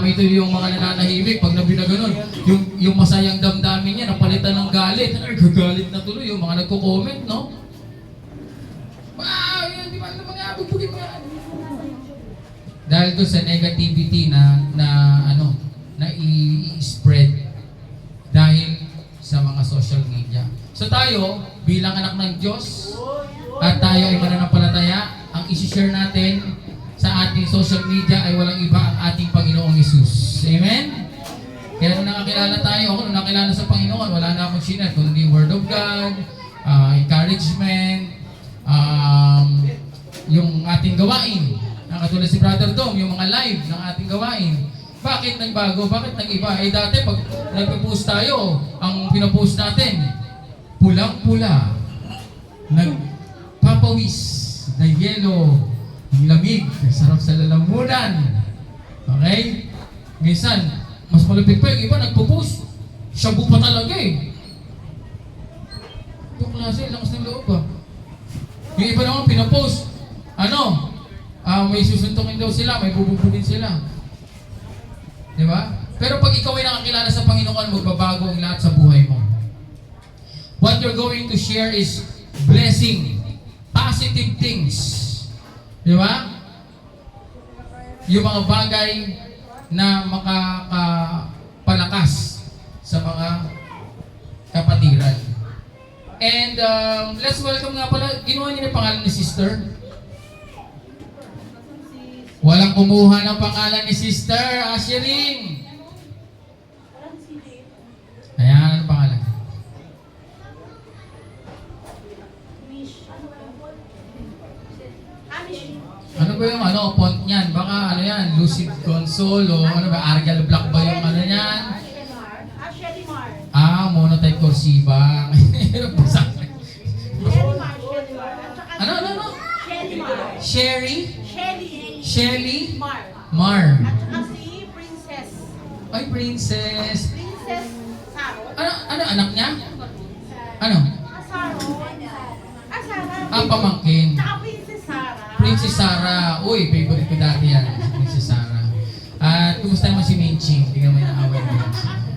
Marami ito yung mga nananahimik pag nabi na ganun. Yung masayang damdamin niya, napalitan ng galit. Gagalit na tuloy yung mga nagko-comment, no? Wow! Yan, di ba? Ano mga bubugin mo yan? Dahil doon sa negativity na i-spread dahil sa mga social media. So tayo, bilang anak ng Diyos, at tayo ay mananampalataya, ang isi-share natin sa ating social media ay walang iba ang ating Panginoong Hesus. Amen? Kaya nung nakakilala tayo, ako nung nakilala sa Panginoon, wala na akong sinat, kundi Word of God, encouragement, yung ating gawain. Katulad si Brother Dom, yung mga live ng ating gawain. Bakit nagbago? Bakit nag-iba? Eh dati pag nagpo-post tayo, ang pinopost natin, pulang-pula, nagpapawis, na yelo, ang lamig, sarap sa lalamunan. Okay? Minsan, mas malapit pa yung iba, nagpo-post, shabu pa talaga eh. Yung klase, lakas ng loob ba? Yung iba naman pinopost, may susuntukin daw sila, may bububugin sila. Di ba? Pero pag ikaw ay nakakilala sa Panginoon, magbabago ang lahat sa buhay mo. What you're going to share is blessing, positive things. Di ba? Yung mga bagay na makakapalakas sa mga kapatiran. And let's welcome nga pala, ginawa niyo na pangalan ni Sister. Walang kumuha ng pangalan ni Sister Asherin. Ayan, ano pangalan? Ano ba yung font niyan? Baka yan, Lucid Console o Argel Black ba yung niyan? Monotype Cursiva. Ano? Sherry? Shelly? Mar. At saka si Princess. Ay, Princess. Princess Saro. Ano anak niya? Ano? Saro. Sara. Pamangkin. Saka Princess Sara. Princess Sara. Uy, favorite ko dati yan. Princess Sara. At kumusta naman si Minching? Hindi naman naaway ni Minching.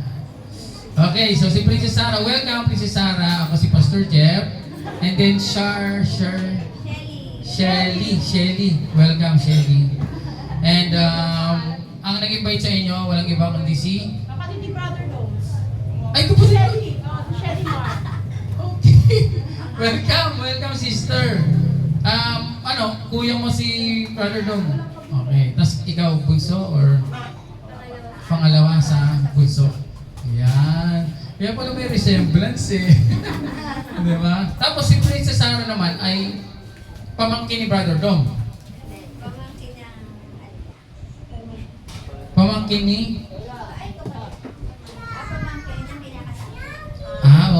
Okay, so si Princess Sara. Welcome, Princess Sara. Ako si Pastor Jeff. And then Shelly. Welcome, Shelly. And ang nag-invite sa inyo, walang iba kundi si... Kapatid ni Brother Domes. Ay, kapatid mo! Shelly Mar. Okay. Welcome, sister. Kuya mo si Brother Dom. Okay. Tapos ikaw, bunso or pangalawa sa bunso? Ayan. Kaya pala may resemblance eh. Di ba? Tapos si Princess Sarah naman ay pamangkin ni Brother Dom. Pamangkin ni?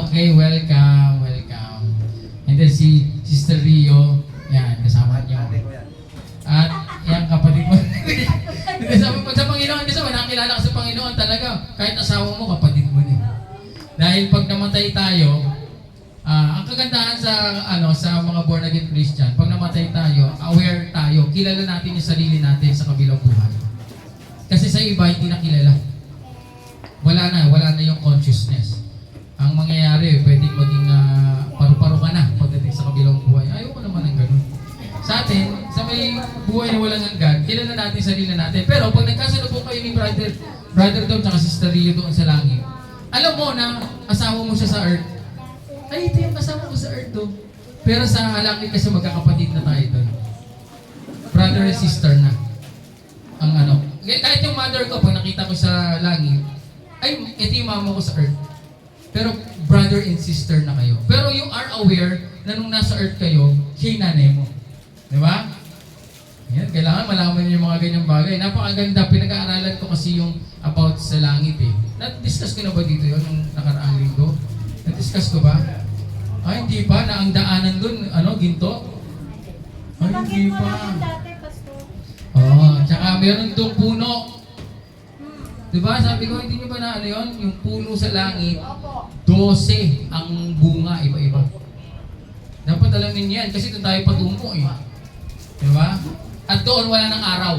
Okay. Welcome. And then si Sister Rio, yan, kasama niyo. At yan, kapatid mo. Sa Panginoon, kasi nakakilala ka sa Panginoon talaga. Kahit asawa mo, kapatid mo din. Dahil pag namatay tayo, ang kagandahan sa mga born again Christian, pag namatay tayo, aware tayo, kilala natin yung sarili natin sa kabilang buhay. Kasi sa iba, hindi na kilala. Wala na yung consciousness. Ang mangyayari, pwedeng maging paru-paro ka na pagdating sa kabilang buhay. Ayoko naman ng ganun. Sa atin, sa may buhay na walang hanggan, kilala natin sarili natin. Pero pag nagkasalubong kayo ni Brother Dom at Sister Rio doon sa langit, alam mo na asawa mo siya sa earth. Ay, ito yung kasama ko sa earth doon. Pero sa langit kasi magkakapatid na tayo doon. Brother and sister na. Kahit yung mother ko, pag nakita ko sa langit, ay, ito yung mama ko sa earth. Pero brother and sister na kayo. Pero you are aware na nung nasa earth kayo, siya yung nanay mo. Di ba? Yan, kailangan malaman niyo yung mga ganyang bagay. Napakaganda. Pinag-aaralan ko kasi yung about sa langit eh. Na-discuss ko na ba dito yun nung nakaraang linggo? Na-discuss ko ba? Ay, hindi pa. Na ang daanan dun, ginto? Ay, hindi pa. Tsaka meron itong puno. Diba? Sabi ko, hindi nyo ba na yun? Yung puno sa langit, 12 ang bunga, iba-iba. Dapat alam ninyo yan, kasi doon tayo patungo eh. Diba? At doon wala ng araw.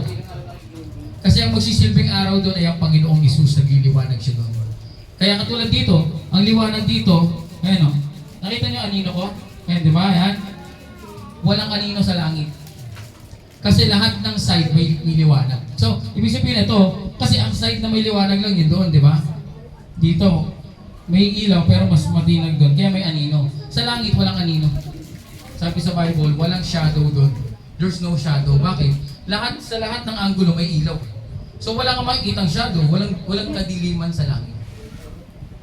Kasi ang magsisilbing araw doon ay ang Panginoong Hesus, nagliliwanag siya doon. Kaya katulad dito, ang liwanag dito, ayan o, nakita niyo anino ko? Ayan, di ba? Ayan. Walang anino sa langit. Kasi lahat ng side may liwanag. So, ibig sabihin ito, kasi ang side na may liwanag lang yun doon, di ba? Dito, may ilaw pero mas matinag doon, kaya may anino. Sa langit, walang anino. Sabi sa Bible, walang shadow doon. There's no shadow. Bakit? Sa lahat ng anggulo may ilaw. So wala kang makikitang shadow, walang kadiliman sa langit.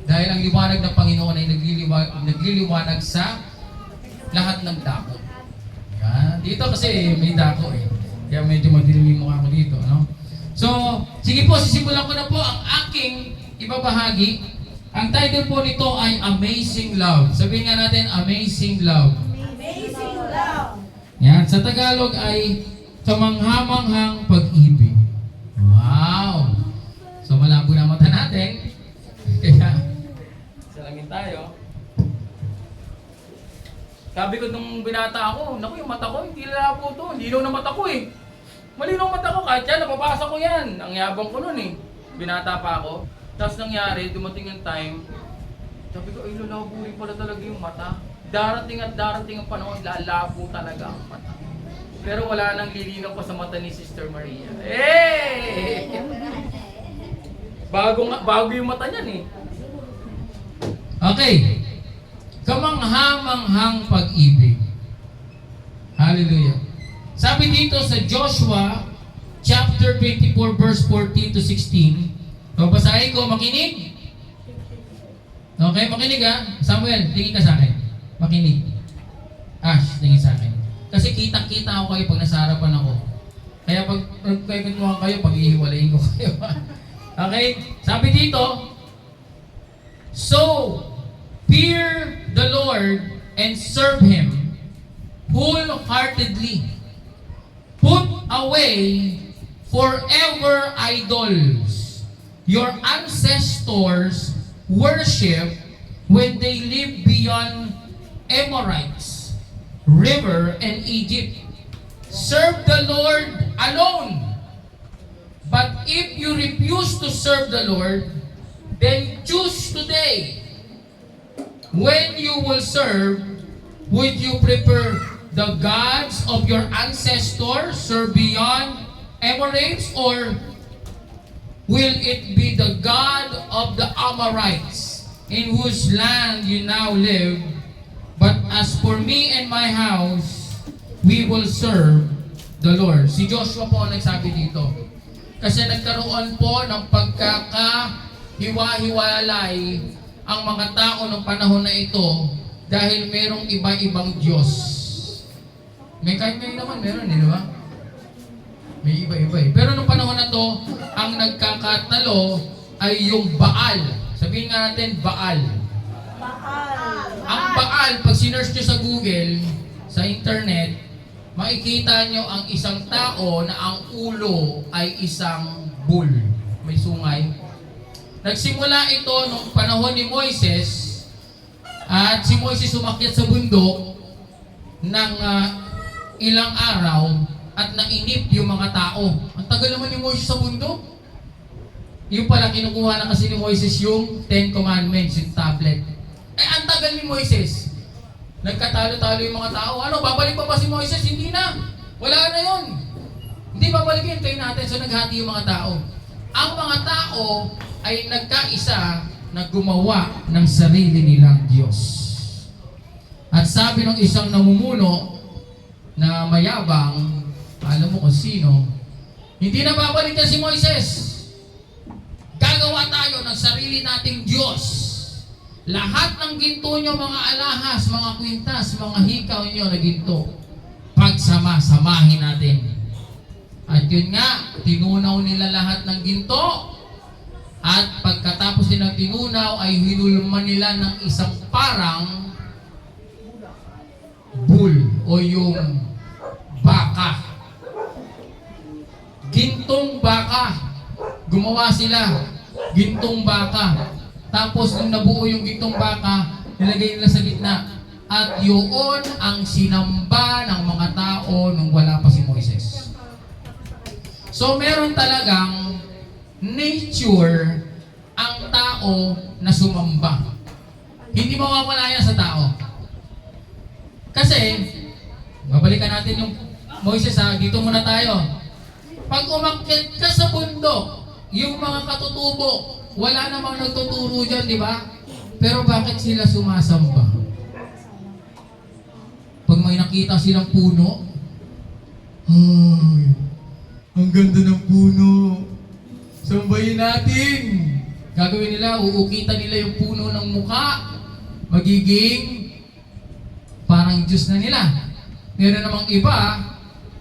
Dahil ang liwanag ng Panginoon ay nagliliwanag sa lahat ng dako. Yan. Dito kasi may dako eh. Kaya medyo madilim yung mukha ko dito, no? So, sige po, sisimulan ko na po ang aking ibabahagi. Ang title po nito ay Amazing Love. Sabihin nga natin, Amazing Love. Amazing love. Yan, sa Tagalog ay kamanghamanghang pag-ibig. Wow! So malabo na mata natin. Kaya, salangin tayo. Sabi ko nung binata ako, naku yung mata ko, hindi labo to. Linaw na mata ko eh. Malinaw mata ko, kahit yan, napapasa ko yan. Ang yabang ko nun eh. Binata pa ako. Tapos nangyari, dumating yung time, sabi ko, ay lalabo rin pala talaga yung mata. Darating at darating ang panahon, lalabo talaga ang mata. Pero wala nang lilinaw pa sa mata ni Sister Maria. Eh! Bago yung mata niyan eh. Okay. Kamanghamanghang pag-ibig. Hallelujah. Sabi dito sa Joshua chapter 24 verse 14 to 16. Babasahin ko, makinig. Okay, makinig ha. Samuel, tingin ka sa akin. Makinig. Ash, tingin sa akin. Kasi kitang-kita ako kayo pag nasa harapan ako. Kaya pag nagkwentuhan kayo, pag-ihiwalayin ko kayo. Okay? Sabi dito, so, fear the Lord and serve Him wholeheartedly. Put away forever idols your ancestors worship when they lived beyond Amorites, river, and Egypt. Serve the Lord alone. But if you refuse to serve the Lord, then choose today when you will serve. Would you prefer the gods of your ancestors, serve beyond Amorites, or will it be the God of the Amorites, in whose land you now live? But as for me and my house, we will serve the Lord. Si Joshua po ang nagsabi dito. Kasi nagkaroon po ng pagkakahiwa-hiwalay ang mga tao ng panahon na ito dahil merong iba-ibang Diyos. May kahit ngayon naman meron, di ba? May iba-iba eh. Pero nung panahon na to, ang nagkakatalo ay yung Baal. Sabihin nga natin, Baal. Ang Baal, pag sinearch nyo sa Google, sa internet, makikita nyo ang isang tao na ang ulo ay isang bull. May sungay. Nagsimula ito nung panahon ni Moises, at si Moises umakyat sa bundok ng ilang araw at nainip yung mga tao. Ang tagal naman yung Moises sa bundok. Yung pala, kinukuha na kasi ni Moises yung 10 Commandments, yung tablet. Eh, ang tagal ni Moises. Nagkatalo-talo yung mga tao. Ano, babalik pa ba si Moises? Hindi na. Wala na yun. Hindi babalik yun. Tayo natin. So, naghati yung mga tao. Ang mga tao ay nagkaisa na gumawa ng sarili nilang Diyos. At sabi ng isang namumuno na mayabang, alam mo kung sino, hindi na babalik na si Moises. Gagawa tayo ng sarili nating Diyos. Lahat ng ginto nyo, mga alahas, mga kwintas, mga hikaw nyo na ginto, pagsama-samahin natin. At yun nga, tinunaw nila lahat ng ginto. At pagkatapos nilang tinunaw, ay hinulman nila ng isang parang bull o yung baka. Gintong baka. Gumawa sila. Gintong baka. Tapos nung nabuo yung gintong baka, nilagay nila sa gitna. At yun ang sinamba ng mga tao nung wala pa si Moises. So meron talagang nature ang tao na sumamba. Hindi mawawala yan sa tao. Kasi, babalikan natin yung Moises ha, dito muna tayo. Pag umakyat ka sa bundok, yung mga katutubo, wala namang nagtuturo dyan, di ba? Pero bakit sila sumasamba? Pag may nakita silang puno, ay, ang ganda ng puno. Sambahin natin. Gagawin nila, uukitan nila yung puno ng mukha. Magiging parang Diyos na nila. Meron namang iba,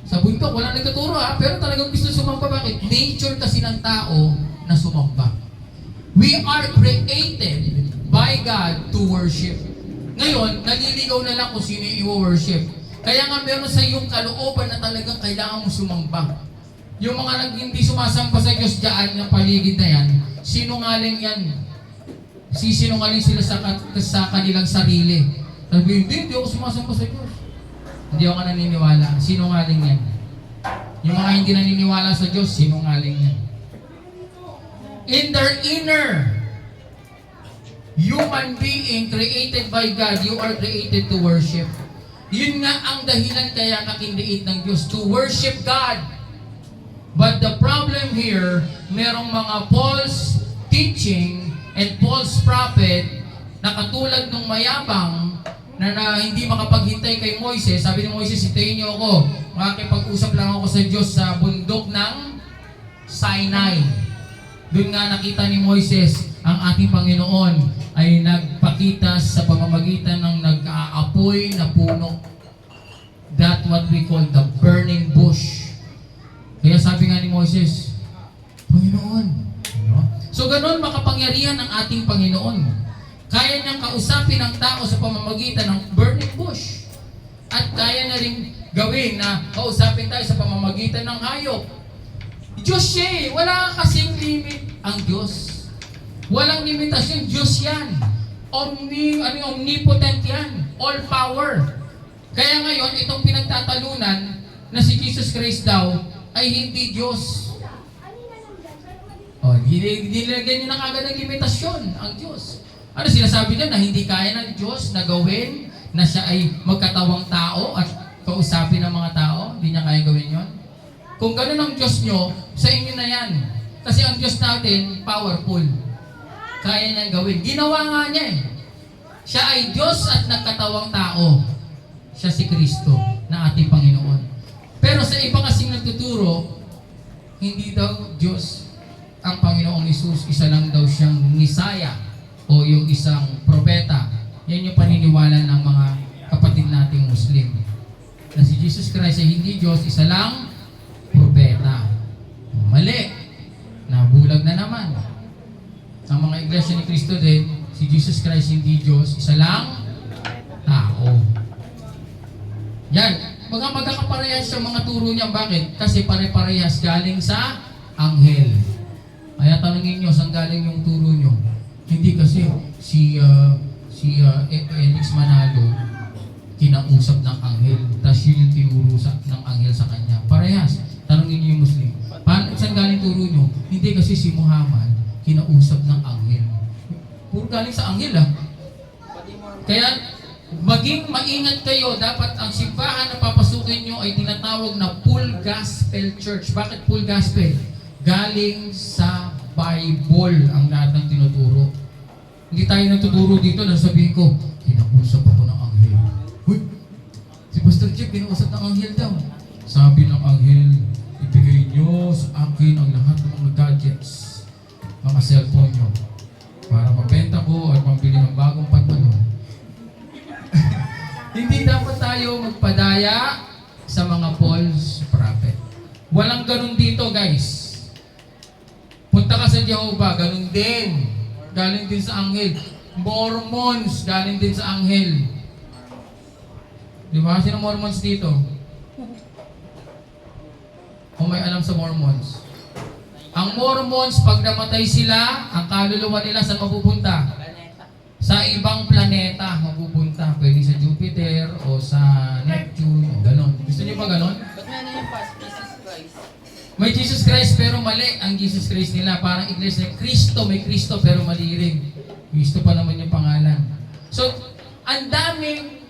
sa bundok, wala nagtuturo ha, pero talagang gusto sumamba. Bakit? Nature kasi ng tao na sumamba. We are created by God to worship. Ngayon, naliligaw na lang kung sino yung i-worship. Kaya nga meron sa iyong kalooban na talagang kailangan mo sumamba. Yung mga hindi sumasamba sa Diyos dyan, ng paligid na yan, sinungaling yan. Sisinungaling sila sa kanilang sarili. Sabi, hindi ako sumasamba sa Diyos. Hindi ako naniniwala. Sinungaling yan. Yung mga hindi naniniwala sa Diyos, sinungaling yan. In their inner human being created by God, you are created to worship. Yun nga ang dahilan kaya kakindait ng Diyos, to worship God. But the problem here, merong mga false teaching and false prophet na katulad ng mayabang na hindi makapaghintay kay Moises. Sabi ni Moises, hintayin niyo ako. Makakipag-usap lang ako sa Diyos sa bundok ng Sinai. Doon nga nakita ni Moises ang ating Panginoon ay nagpakita sa pamamagitan ng nag-aapoy na puno. That what we call the burning bush. Kaya sabi nga ni Moises, Panginoon. So ganun makapangyarihan ang ating Panginoon. Kaya niyang kausapin ang tao sa pamamagitan ng burning bush. At kaya na rin gawin na kausapin tayo sa pamamagitan ng hayop. Diyos siya eh. Wala kasing limit ang Diyos. Walang limitasyon. Diyos yan. Omnipotent yan. All power. Kaya ngayon, itong pinagtatalunan na si Jesus Christ daw ay hindi Diyos. Nilagyan niyo na kagad ng limitasyon ang Diyos. Ano sinasabi niya na hindi kaya ng Diyos na gawin na siya ay magkatawang tao at kausapin ng mga tao? Hindi niya kaya gawin yon. Kung gano'n ang Diyos nyo, sa inyo na yan. Kasi ang Diyos natin, powerful. Kaya niya gawin. Ginawa nga niya eh. Siya ay Diyos at nagkatawang tao. Siya si Kristo na ating Panginoon. Pero sa iba kasing nagtuturo, hindi daw Diyos ang Panginoong Hesus. Isa lang daw siyang Misaya o yung isang propeta. Yan yung paniniwala ng mga kapatid nating Muslim. Na si Jesus Christ ay hindi Diyos, isa lang propeta. Mali. Nabulag na naman. Ang mga iglesia ni Kristo din, si Jesus Christ hindi Diyos, isa lang tao. Yan. Magkakaparehas sa mga turo niya. Bakit? Kasi pare-parehas galing sa anghel. Kaya tanongin nyo, saan galing yung turo nyo? Hindi kasi si Elix Manalo kinausap ng anghel. Tapos yun yung tinuro ng anghel sa kanya. Parehas. Tanongin nyo yung Muslim. Saan galing turo nyo? Hindi kasi si Muhammad kinausap ng anghel. Puro galing sa anghel ah. Kaya maging maingat kayo. Dapat ang simbahan na papasukin nyo ay tinatawag na full gospel church. Bakit full gospel? Galing sa Bible ang lahat ng tinuturo. Hindi tayo natuturo dito na sabihin ko, kinausap ako ng anghel. Uy, si Pastor Jeff kinausap ng anghel daw. Sabi ng anghel, ibigay nyo sa akin ang lahat ng mga gadgets, mga cellphone nyo, para mabenta ko at pambili ng bagong pantalon. Hindi dapat tayo magpadaya sa mga false prophet. Walang ganun dito, guys. Punta ka sa Jehovah, ganun din. Galing din sa anghel. Mormons, galing din sa anghel. Di ba? Sino Mormons dito? O may alam sa Mormons? Ang Mormons, pag namatay sila, ang kaluluwa nila saan mapupunta? Sa ibang planeta mapupunta. Pwede sa Jupiter o sa Neptune o ganon. Gusto niyo ba ganon? Ba't nga na yung past Jesus Christ? May Jesus Christ pero mali ang Jesus Christ nila. Parang iglesia, Kristo, may Kristo pero mali rin. Kristo pa naman yung pangalan. So, ang daming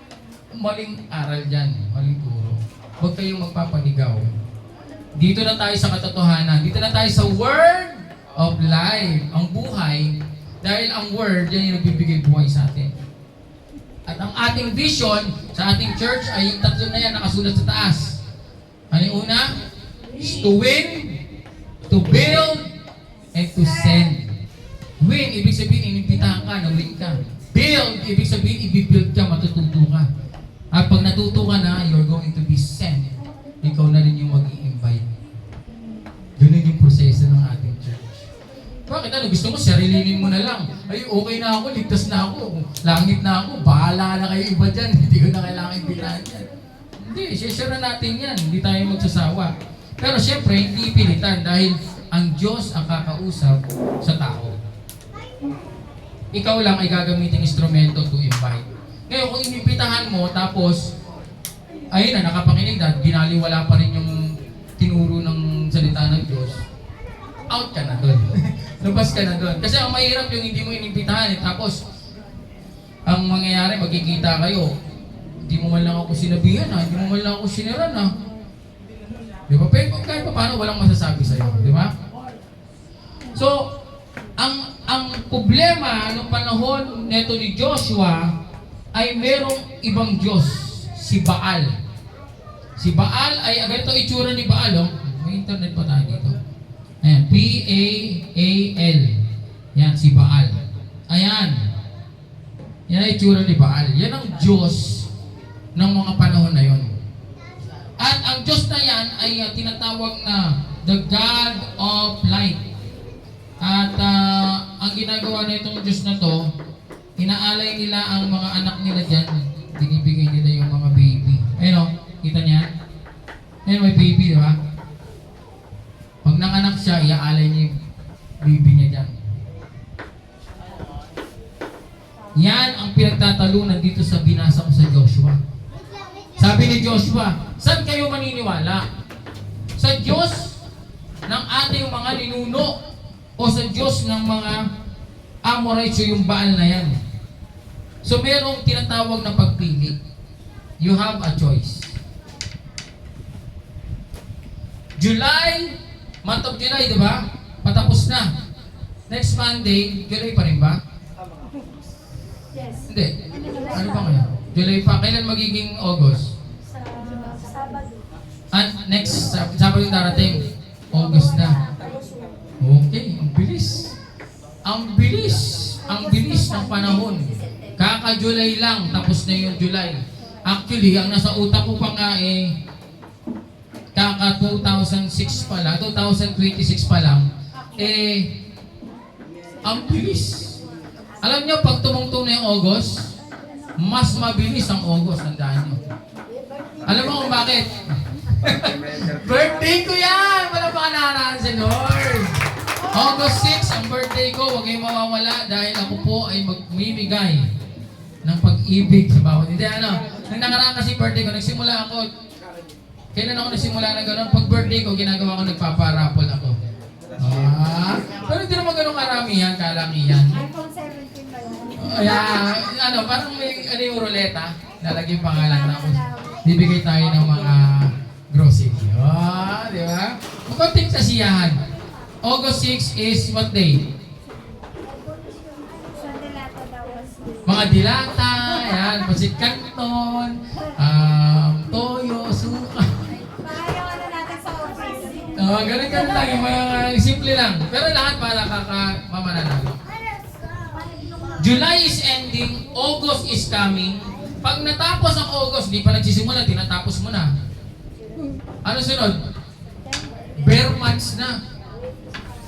maling aral dyan, maling turo. Huwag kayong magpapaligaw. Dito na tayo sa katotohanan. Dito na tayo sa Word of Life. Ang buhay, dahil ang Word, yan yung nagbibigay buhay sa atin. At ang ating vision sa ating church ay yung tatlo na yan nakasulat sa taas. Ano yung una? Is to win, to build, and to send. Win, ibig sabihin, inimbitahan ka, na-win ka. Build, ibig sabihin, i-build ka, matututo ka. At pag natuto ka na, you're going to be sent. Ikaw na rin yung mag-i-invite. Ganun yung proseso ng ating church. Bakit ano? Gusto mo, sarilinin mo na lang. Ay, okay na ako, ligtas na ako. Langit na ako, bahala na kayo iba dyan. Hindi ko na kailangan imbitahan yan. Hindi, share na natin yan. Hindi tayo magsasawa. Pero syempre, hindi pilitan dahil ang Diyos ang kakausap sa tao. Ikaw lang ay gagamitin instrumento to invite. Ngayon, kung inimbitahan mo, tapos, ayun na, nakapakinig at binaliwala pa rin yung tinuro ng salita ng Diyos, out ka na doon. Labas ka na doon. Kasi ang mahirap yung hindi mo inimbitahan. Tapos, ang mangyayari, magkikita kayo, hindi mo man lang ako sinabihan hindi mo man lang ako siniran Di ba? Pero kahit pa paano, walang masasabi sa'yo. Di ba? So, ang problema ng panahon neto ni Joshua ay merong ibang Diyos, si Baal. Si Baal ay, ganito itsura ni Baal, oh. May internet pa tayo dito. Ayan, P-A-A-L. Yan, si Baal. Ayan. Yan ang itsura ni Baal. Yan ang Diyos ng mga panahon na yon. At ang Diyos na yan ay tinatawag na the God of Light. At ang ginagawa na itong Diyos na to, inaalay nila ang mga anak nila dyan. Binibigay nila yung mga baby. Ayun o, kita niya? Ayun, may baby, di ba? Pag nanganak siya, iaalay niya yung baby niya dyan. Yan ang pinagtatalunan dito sa binasa ko sa Joshua. Sabi ni Joshua, saan kayo maniniwala? Sa Diyos ng ating mga ninuno o sa Diyos ng mga Amorites o yung Baal na yan? So merong tinatawag na pagpili. You have a choice. July, month of July, di ba? Patapos na. Next Monday, July pa rin ba? Yes. Hindi. Ano pa ngayon? July pa. Kailan magiging August? Sa Sabado. Next Sabado yung darating. August na. Okay, ang bilis. Ang bilis. Ang bilis ng panahon. Kaka-July lang, tapos na yung July. Actually, ang nasa utak ko pa nga kaka 2006 pa lang, 2026 pa lang, ang bilis. Alam niyo, pag tumungtong na yung August, mas mabilis ang August, tandaan niyo. Alam mo kung bakit? Birthday ko yan! Wala pa kanaraan si Lord. August 6, ang birthday ko, huwag kayong mawawala dahil ako po ay magmimigay ng pag-ibig sa bawat. Hindi, nang nakaraan kasi birthday ko, nagsimula ako, kailan ako nagsimula na gano'n? Pag birthday ko, ginagawa ko, nagpaparapol ako. Pero hindi naman ganun karamihan, kalamihan. iPhone 17 ba yan? Parang may yung ruleta, lalagay yung pangalan tapos bibigay tayo ng mga grocery. Di ba? Konting kasiyahan. August 6 is what day? Sa Delata daw was Mga dilata, yan, pasit canton, toyo, suka. Pahayaw natin sa office. Ganun lang, yung mga simple lang. Pero lahat para kaka-mamananalo. July is ending, August is coming. Pag natapos ang August, di pa nagsisimula, tinatapos mo na. Ano sunod? Bear months na.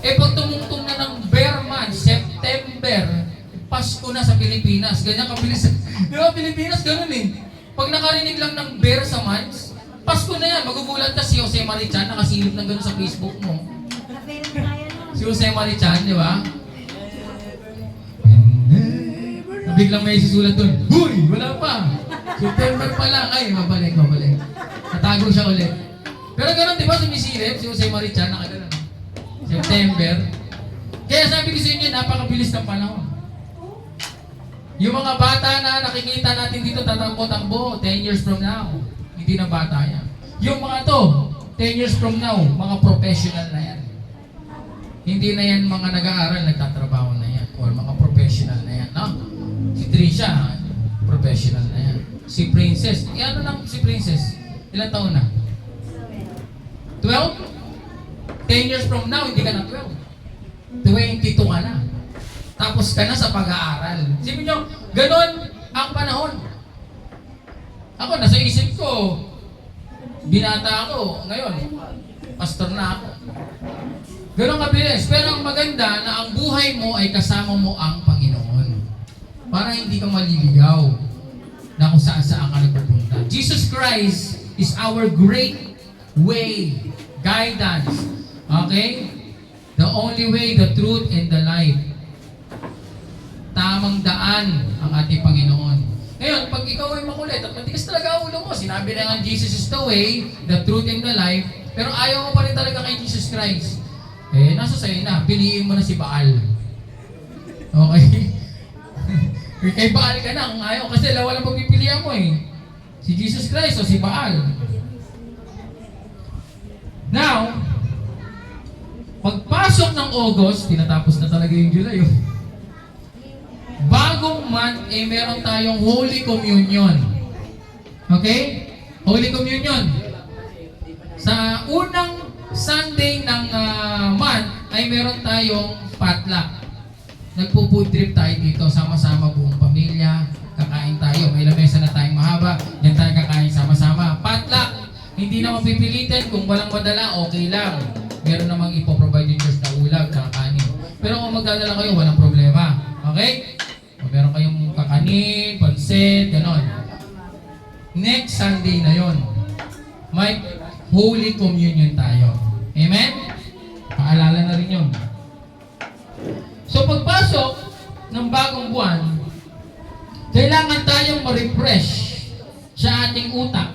Pag tumungtong na ng bear months, September, Pasko na sa Pilipinas. Ganyan kabilis. Di ba, Pilipinas ganun Pag nakarinig lang ng bear sa months, Pasko na yan. Magugulat ka si Jose Marichan, nakasilip ng ganun sa Facebook mo. Na-fail na yan. Si Jose Marichan, di ba? Biglang may susulat doon, Huy! Wala pa! September pa lang. Ay, mabalik. Natago siya ulit. Pero ganun, di ba, sumisilip si Jose Marichan, nakagano'n. September. Kaya sabi ko sa inyo, napakabilis ng panahon. Yung mga bata na nakikita natin dito, tatakbo-takbo, 10 years from now, hindi na bata yan. Yung mga to, 10 years from now, mga professional na yan. Hindi na yan mga nag-aaral, nagtatrabaho na yan. Or mga professional na yan, no? Si Trisha, professional na yan. Si Princess, ano lang si Princess? Ilang taon na? 12? 10 years from now, hindi ka na 12. 22 ka na. Tapos ka na sa pag-aaral. Isipin nyo, ganun ang panahon. Ako, nasa isip ko, binata ako, ngayon, pastor na ako. Ganun kabilis. Pero ang maganda na ang buhay mo ay kasama mo ang Panginoon. Para hindi ka maliligaw na kung saan ka nagpupunta. Jesus Christ is our great way, guidance. Okay? The only way, the truth, and the life. Tamang daan ang ating Panginoon. Ngayon, pag ikaw ay makulit at matigas talaga ang ulo mo, sinabi na nga Jesus is the way, the truth, and the life, pero ayaw mo pa rin talaga kay Jesus Christ. Eh, nasa sa'yo na, piliin mo na si Baal. Okay? Kay Baal ka na, kung ayaw, kasi walang pagpipilian mo eh. Si Jesus Christ o si Baal. Now, pagpasok ng August, tinatapos na talaga yung July. Bagong month, meron tayong Holy Communion. Okay? Holy Communion. Sa unang Sunday ng month, ay meron tayong potluck. Nagpo-food trip tayo dito, sama-sama buong pamilya. Kakain tayo. May lamesa na tayong mahaba. Yan tayo kakain sama-sama. Potluck. Hindi na mapipilitin. Kung walang madala, okay lang. Meron namang ipoprovide yung Diyos na ulam, tsaka kanin. Pero kung magdadala kayo, walang problema. Okay? Kung meron kayong kakanin, pansit, ganon. Next Sunday na yon, may Holy Communion tayo. Amen? Paalala na rin yun. So pagpasok ng bagong buwan, kailangan tayong ma-refresh sa ating utak.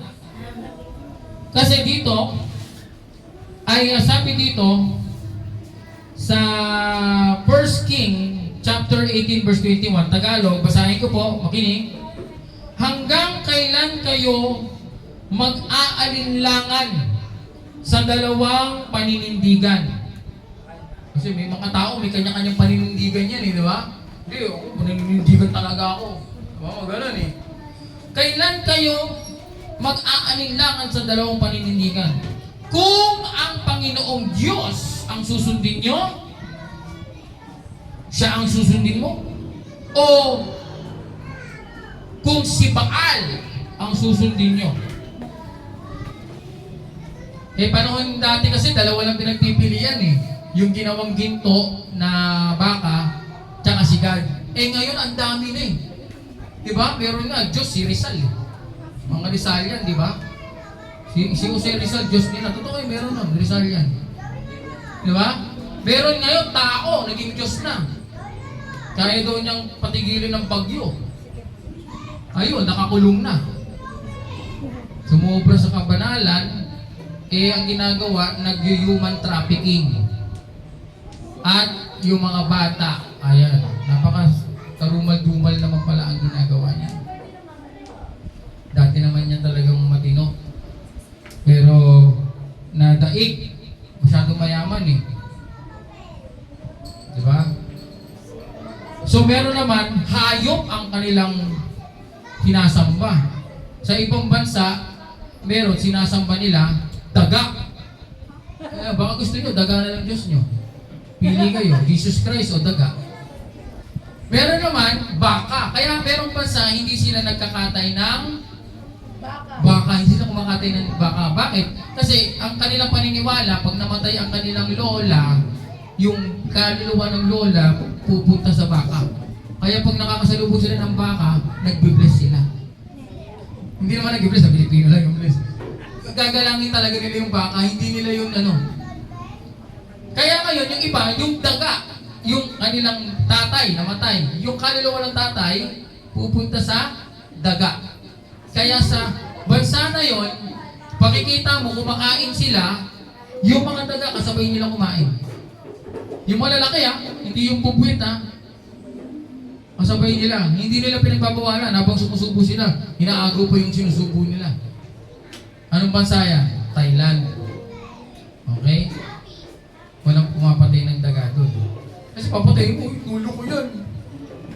Kasi dito, ay sabi dito, sa 1 King, chapter 18, verse 21, Tagalog, basahin ko po, makinig. Hanggang kailan kayo mag-aalinlangan sa dalawang paninindigan? Kasi may mga tao, may kanya-kanyang paninindigan yan, di ba? Hindi, paninindigan talaga ako. Diba? Ganun eh. Kailan kayo mag-aalinlangan sa dalawang paninindigan? Kung ang Panginoong Diyos ang susundin nyo, siya ang susundin mo? O kung si Baal ang susundin nyo? Eh, panahon dati kasi dalawa lang pinagpipilian eh. Yung ginawang ginto na baka, tsaka si God. Eh ngayon, ang dami na eh. Diba? Meron nga, Diyos, si Rizal eh. Mga Rizal yan, diba? Si Jose Rizal, Diyos nila. Totoo eh, meron nun, Rizal yan. Diba? Meron ngayon, tao, naging Diyos na. Kaya doon niyang patigilin ng bagyo. Ayun, nakakulong na. Sumobra sa kabanalan, eh ang ginagawa, nag-human trafficking. At yung mga bata, ayan, napaka-karumal-dumal naman pala ang ginagawa niya. Dati naman niya talagang matino. Pero, nadaig. Masyadong mayaman eh. Diba? So, meron naman, hayop ang kanilang sinasamba. Sa ibang bansa, meron, sinasamba nila, daga. Baka gusto nyo, daga na lang Diyos nyo. Pili kayo, Jesus Christ o daga. Meron naman, baka. Kaya merong bansa, hindi sila nagkakatay ng baka. Hindi sila kumakatay ng baka. Bakit? Kasi ang kanilang paniniwala, pag namatay ang kanilang lola, yung kaluluwa ng lola, pupunta sa baka. Kaya pag nakakasalubong sila ng baka, nagbe-bless sila. Hindi naman nagbe-bless, sa Pilipino lang yung bless. Gagalangin talaga nila yung baka, hindi nila yung ano. Kaya ngayon, yung iba, yung daga, yung kanilang tatay, namatay. Yung kaluluwa ng tatay, pupunta sa daga. Kaya sa bansa na yon, Pakikita mo, kumakain sila, yung mga daga kasabay nila kumain. Yung malalaki hindi yung bubwit kasabay nila. Hindi nila pinagbabawalan habang sumusubo sila. Inaagaw pa yung sinusubo nila. Anong bansa yan? Thailand. Okay? Walang pumapatay ng daga doon. Kasi papatayin mo, tulo ko yan.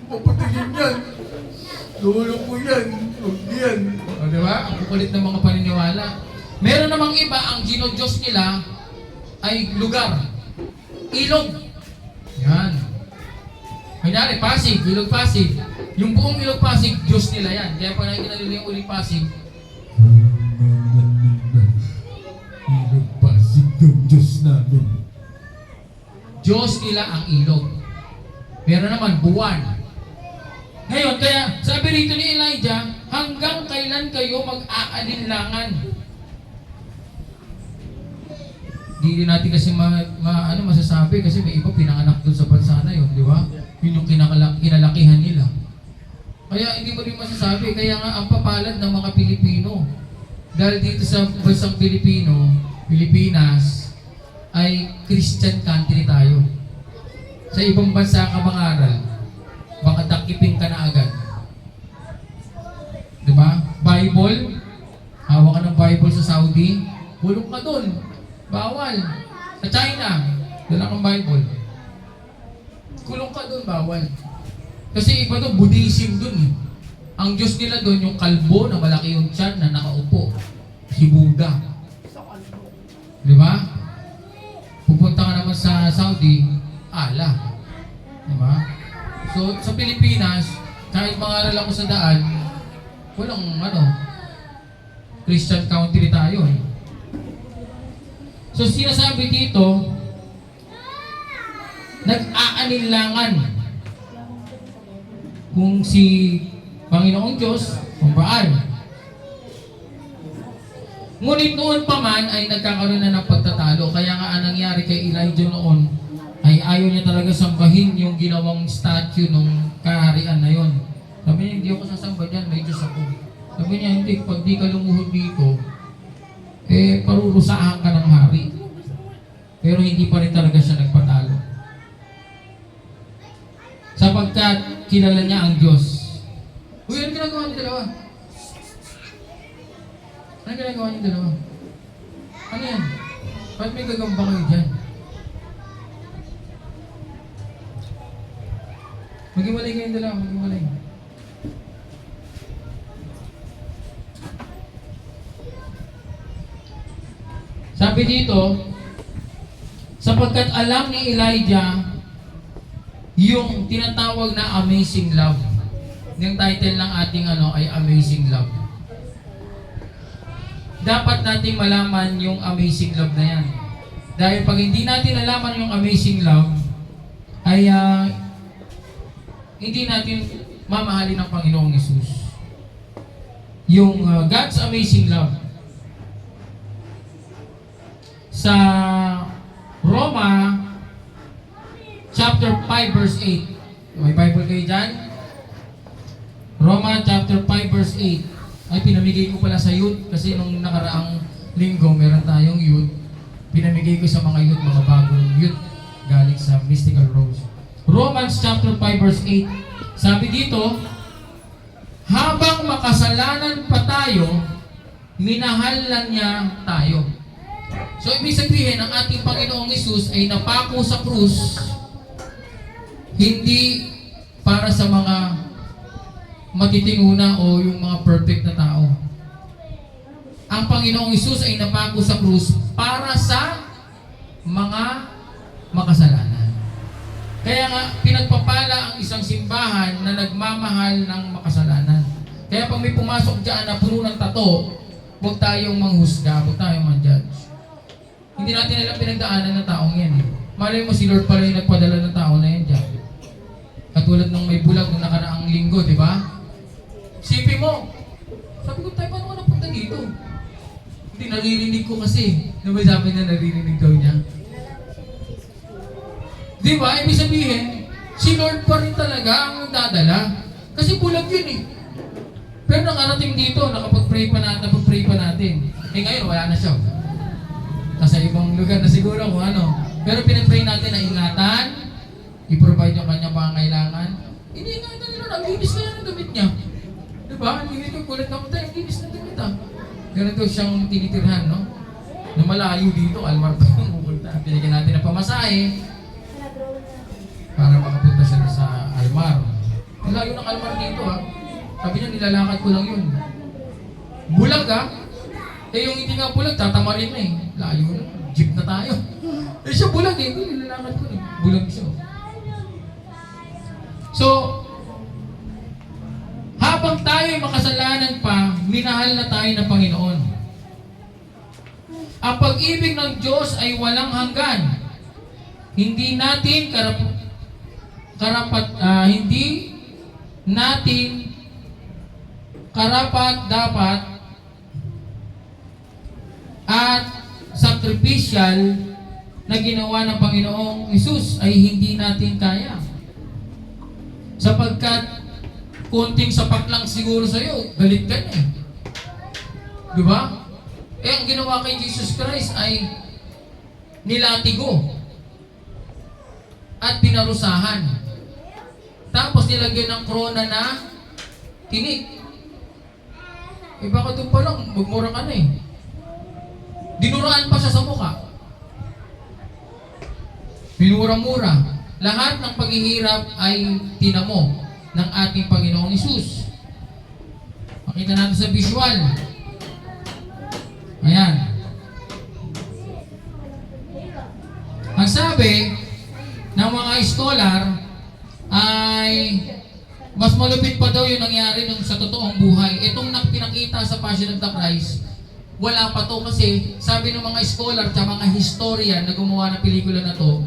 Papatayin yan. Tulo ko yan. Huwag yan. O diba? Ang kukulit ng mga paniniwala. Meron namang iba, ang ginodiyos nila ay lugar. Ilog. Yan. Kunyari, Pasig, Ilog Pasig. Yung buong Ilog Pasig, Diyos nila yan. Kaya pag nakikita nila yung uling Pasig, Ilog Pasig yung Diyos namin. Diyos nila ang ilog. Meron naman, buwan. Ngayon, kaya sabi rito ni Elijah, hanggang kailan kayo mag-aalinlangan? Di rin natin kasi masasabi kasi may iba pinanganak doon sa bansa na yun, di ba? Yun yung kinalakihan nila. Kaya hindi mo rin masasabi. Kaya nga ang papalad ng mga Pilipino. Dahil dito sa bansang Pilipinas, ay Christian country tayo. Sa ibang bansa ka mangaral, baka takipin ka na agad. Diba? Bible, hawak ka ng Bible sa Saudi, kulong ka dun. Bawal. Sa China, dala kang Bible. Kulong ka dun, bawal. Kasi iba doon, Buddhism dun. Ang Diyos nila dun, yung kalbo na malaki yung tiyan na nakaupo. Si Buddha. Diba? Pupunta ka naman sa Saudi, Allah. Diba? So, sa Pilipinas, kahit mangaral ako sa daan, walang Christian country tayo eh. So, sinasabi dito, nag-aanilangan kung si Panginoong Diyos, kung Baal. Ngunit noon pa man ay nagkakaroon na ng pagtatalo. Kaya nga ang nangyari kay Elijah noon ay ayaw niya talaga sambahin yung ginawang statue ng kaharian na yon. Sabi niya, hindi ako sasamba dyan, may Diyos ako. Sabi niya, hindi, pag di ka lumuhod dito, parurusahan ka ng hari. Pero hindi pa rin talaga siya nagpatalo. Sapagkat kilala niya ang Diyos. Uy, ano ginagawa niyo dalawa? Ano ginagawa niyo dalawa? Ano yan? Ba't may gagamba kayo dyan? Maghiwalay kayong dalawa, maghiwalay. Sabi dito, sapagkat alam ni Elijah yung tinatawag na amazing love. Yung title ng ating ay Amazing Love. Dapat nating malaman yung amazing love na yan. Dahil pag hindi natin alaman yung amazing love, ay hindi natin mamahalin ng Panginoong Hesus. Yung God's amazing love. Sa Roma chapter 5 verse 8. May Bible kayo dyan? Roma chapter 5 verse 8. Ay, pinamigay ko pala sa youth kasi nung nakaraang linggo meron tayong youth. Pinamigay ko sa mga youth, mga bagong youth galing sa Mystical Rose. Romans chapter 5 verse 8. Sabi dito, habang makasalanan pa tayo, minahal lang niya tayo. So, ibig sabihin, ang ating Panginoong Hesus ay napako sa krus, hindi para sa mga matitinguna o yung mga perfect na tao. Ang Panginoong Hesus ay napako sa krus para sa mga makasalanan. Kaya nga, pinagpapala ang isang simbahan na nagmamahal ng makasalanan. Kaya pag may pumasok dyan na puno ng tato, huwag tayong manghusga, huwag tayong manjudge. Hindi natin alam pinagdaanan ng taong yan eh. Malay mo si Lord pala yung nagpadala ng tao na yan dyan. Katulad ng may bulag nung nakaraang linggo, di ba? Sipin mo, sabi ko, tayo, paano ka napunta dito? Hindi, naririnig ko kasi. May sabi na naririnig daw niya. Di ba? Ibig sabihin, si Lord pa rin talaga ang dadala. Kasi bulag yun eh. Pero nakarating dito, nakapag-pray pa natin. Eh ngayon, wala na siya. Nasa ibang lugar na siguro kung ano. Pero pinipray natin na ingatan, i-provide yung kanyang pangangailangan. Iniingatan nila, ang linis kaya ng damit niya. Diba? Ang linis ko, kulit na tayo, ang linis ng damit ah. Ganito siyang tinitirhan, no? Na malayo dito, Almar to, pupunta. Pinigyan natin ng pamasahe para makapunta siya sa Almar. Malayo ng Almar dito ah. Sabi niya, nilalakad ko lang yun. Bulag ah. Eh yung hindi nga bulag, tatamarin na eh. Layo na, jeep na tayo. Eh siya bulag eh, hindi nilalakad ko eh. Bulag siya. So, habang tayo'y makasalanan pa, minahal na tayo ng Panginoon. Ang pag-ibig ng Diyos ay walang hanggan. Hindi natin hindi natin karapat dapat at sakripisyal na ginawa ng Panginoong Hesus ay hindi natin kaya. Sapagkat konting sapat lang siguro sa iyo, galit ka na eh. Di ba? Eh, ang ginawa kay Jesus Christ ay nilatigo at pinarusahan. Tapos nilagyan ng krona na tinik. Eh, baka doon pa lang, magmura ka na eh. Dinuraan pa siya sa mukha. Minura-mura. Lahat ng paghihirap ay tinamo ng ating Panginoong Hesus. Makita natin sa visual. Ayan. Ang sabi ng mga scholar ay mas malupit pa daw yung nangyari nung sa totoong buhay. Itong pinakita sa Passion of the Christ, wala pa to kasi sabi ng mga scholar at mga historian na gumawa ng pelikula na to,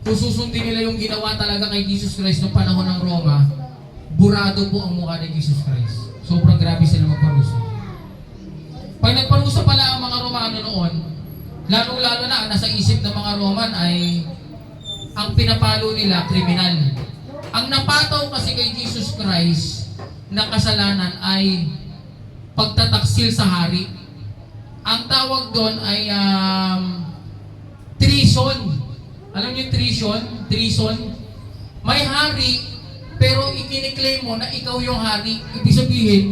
kung susundin nila yung ginawa talaga kay Jesus Christ noong panahon ng Roma, burado po ang mukha ni Jesus Christ. Sobrang grabe sila magparusa. Pag nagparusa pala ang mga Romano noon, lalong-lalo na ang nasa isip ng mga Roman ay ang pinapalo nila, kriminal. Ang napataw kasi kay Jesus Christ na kasalanan ay pagtataksil sa hari. Ang tawag doon ay treason. Alam niyo treason? Treason. May hari, pero ikiniklaim mo na ikaw yung hari. Ibig sabihin,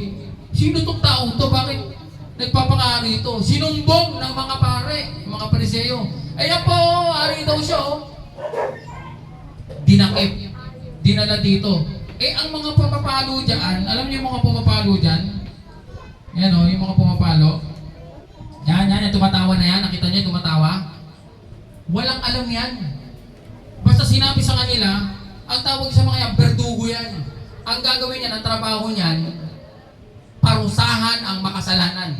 sino itong taong to? Bakit nagpapakahari ito? Sinumbong ng mga pare, mga pariseo. Ayan po, hari daw siya oh. Dinakip. Dinala dito. Eh, ang mga pumapalo dyan, alam niyo yung mga pumapalo dyan? Yan o, yung mga pumapalo. Yan, tumatawa na yan. Nakita niyo, tumatawa. Walang alam yan. Basta sinabi sa kanila, ang tawag sa mga yan, berdugo yan. Ang gagawin niyan, ang trabaho niyan, parusahan ang makasalanan.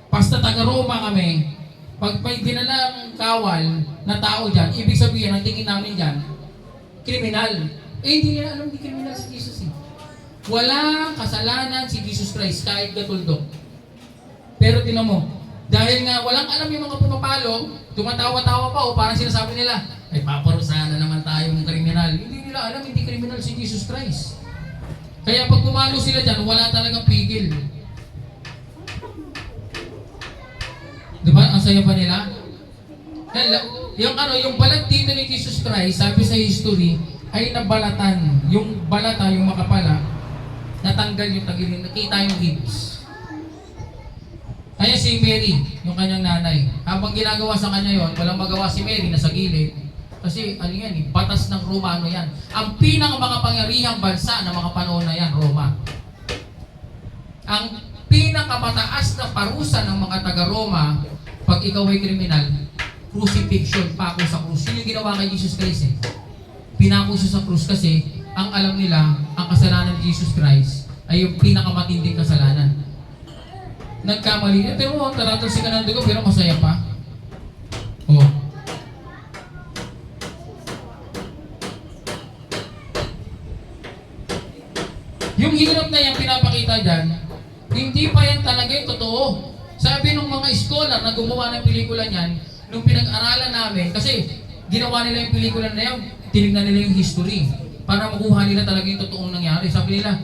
Basta taga-Roma kami, pag may dinalang kawal na tao dyan, ibig sabihin, ang tingin namin dyan, kriminal. Eh, hindi nila alam, hindi kriminal si Jesus eh. Walang kasalanan si Jesus Christ, kahit gatuldok. Pero tinan mo, dahil nga walang alam yung mga pumapalo, tumatawa-tawa pa o parang sinasabi nila, ay paparusahan na naman tayo ng kriminal. Hindi nila alam, hindi kriminal si Jesus Christ. Kaya pag pumalo sila dyan, wala talagang pigil. Diba? Ang saya pa nila. Yung balat dito ni Jesus Christ, sabi sa history, ay nabalatan. Yung balata, yung makapala, natanggal yung tagilin, nakita yung hips. Kaya si Mary, yung kanyang nanay, habang ginagawa sa kanya yon, walang magawa si Mary na sa gilid. Kasi ano yan, batas ng Romano yan. Ang pinakamakapangyarihang bansa ng mga panahon na yan, Roma. Ang pinakamataas na parusa ng mga taga-Roma, pag ikaw ay kriminal, crucifixion, pako sa krus. Yun yung ginawa kay Jesus Christ eh. Pinako siya sa krus kasi ang alam nila, ang kasalanan ni Jesus Christ ay yung pinakamatinding kasalanan. Nagkamali niya, pero taratalsi ka ng dugo, pero masaya pa. Oh. Yung hirap na yan pinapakita dyan, hindi pa yan talaga yung totoo. Sabi ng mga scholar na gumawa ng pelikula niyan, nung pinag-aralan namin, kasi ginawa nila yung pelikula na yan, tinignan nila yung history para makuha nila talaga yung totoong nangyari. Sabi nila,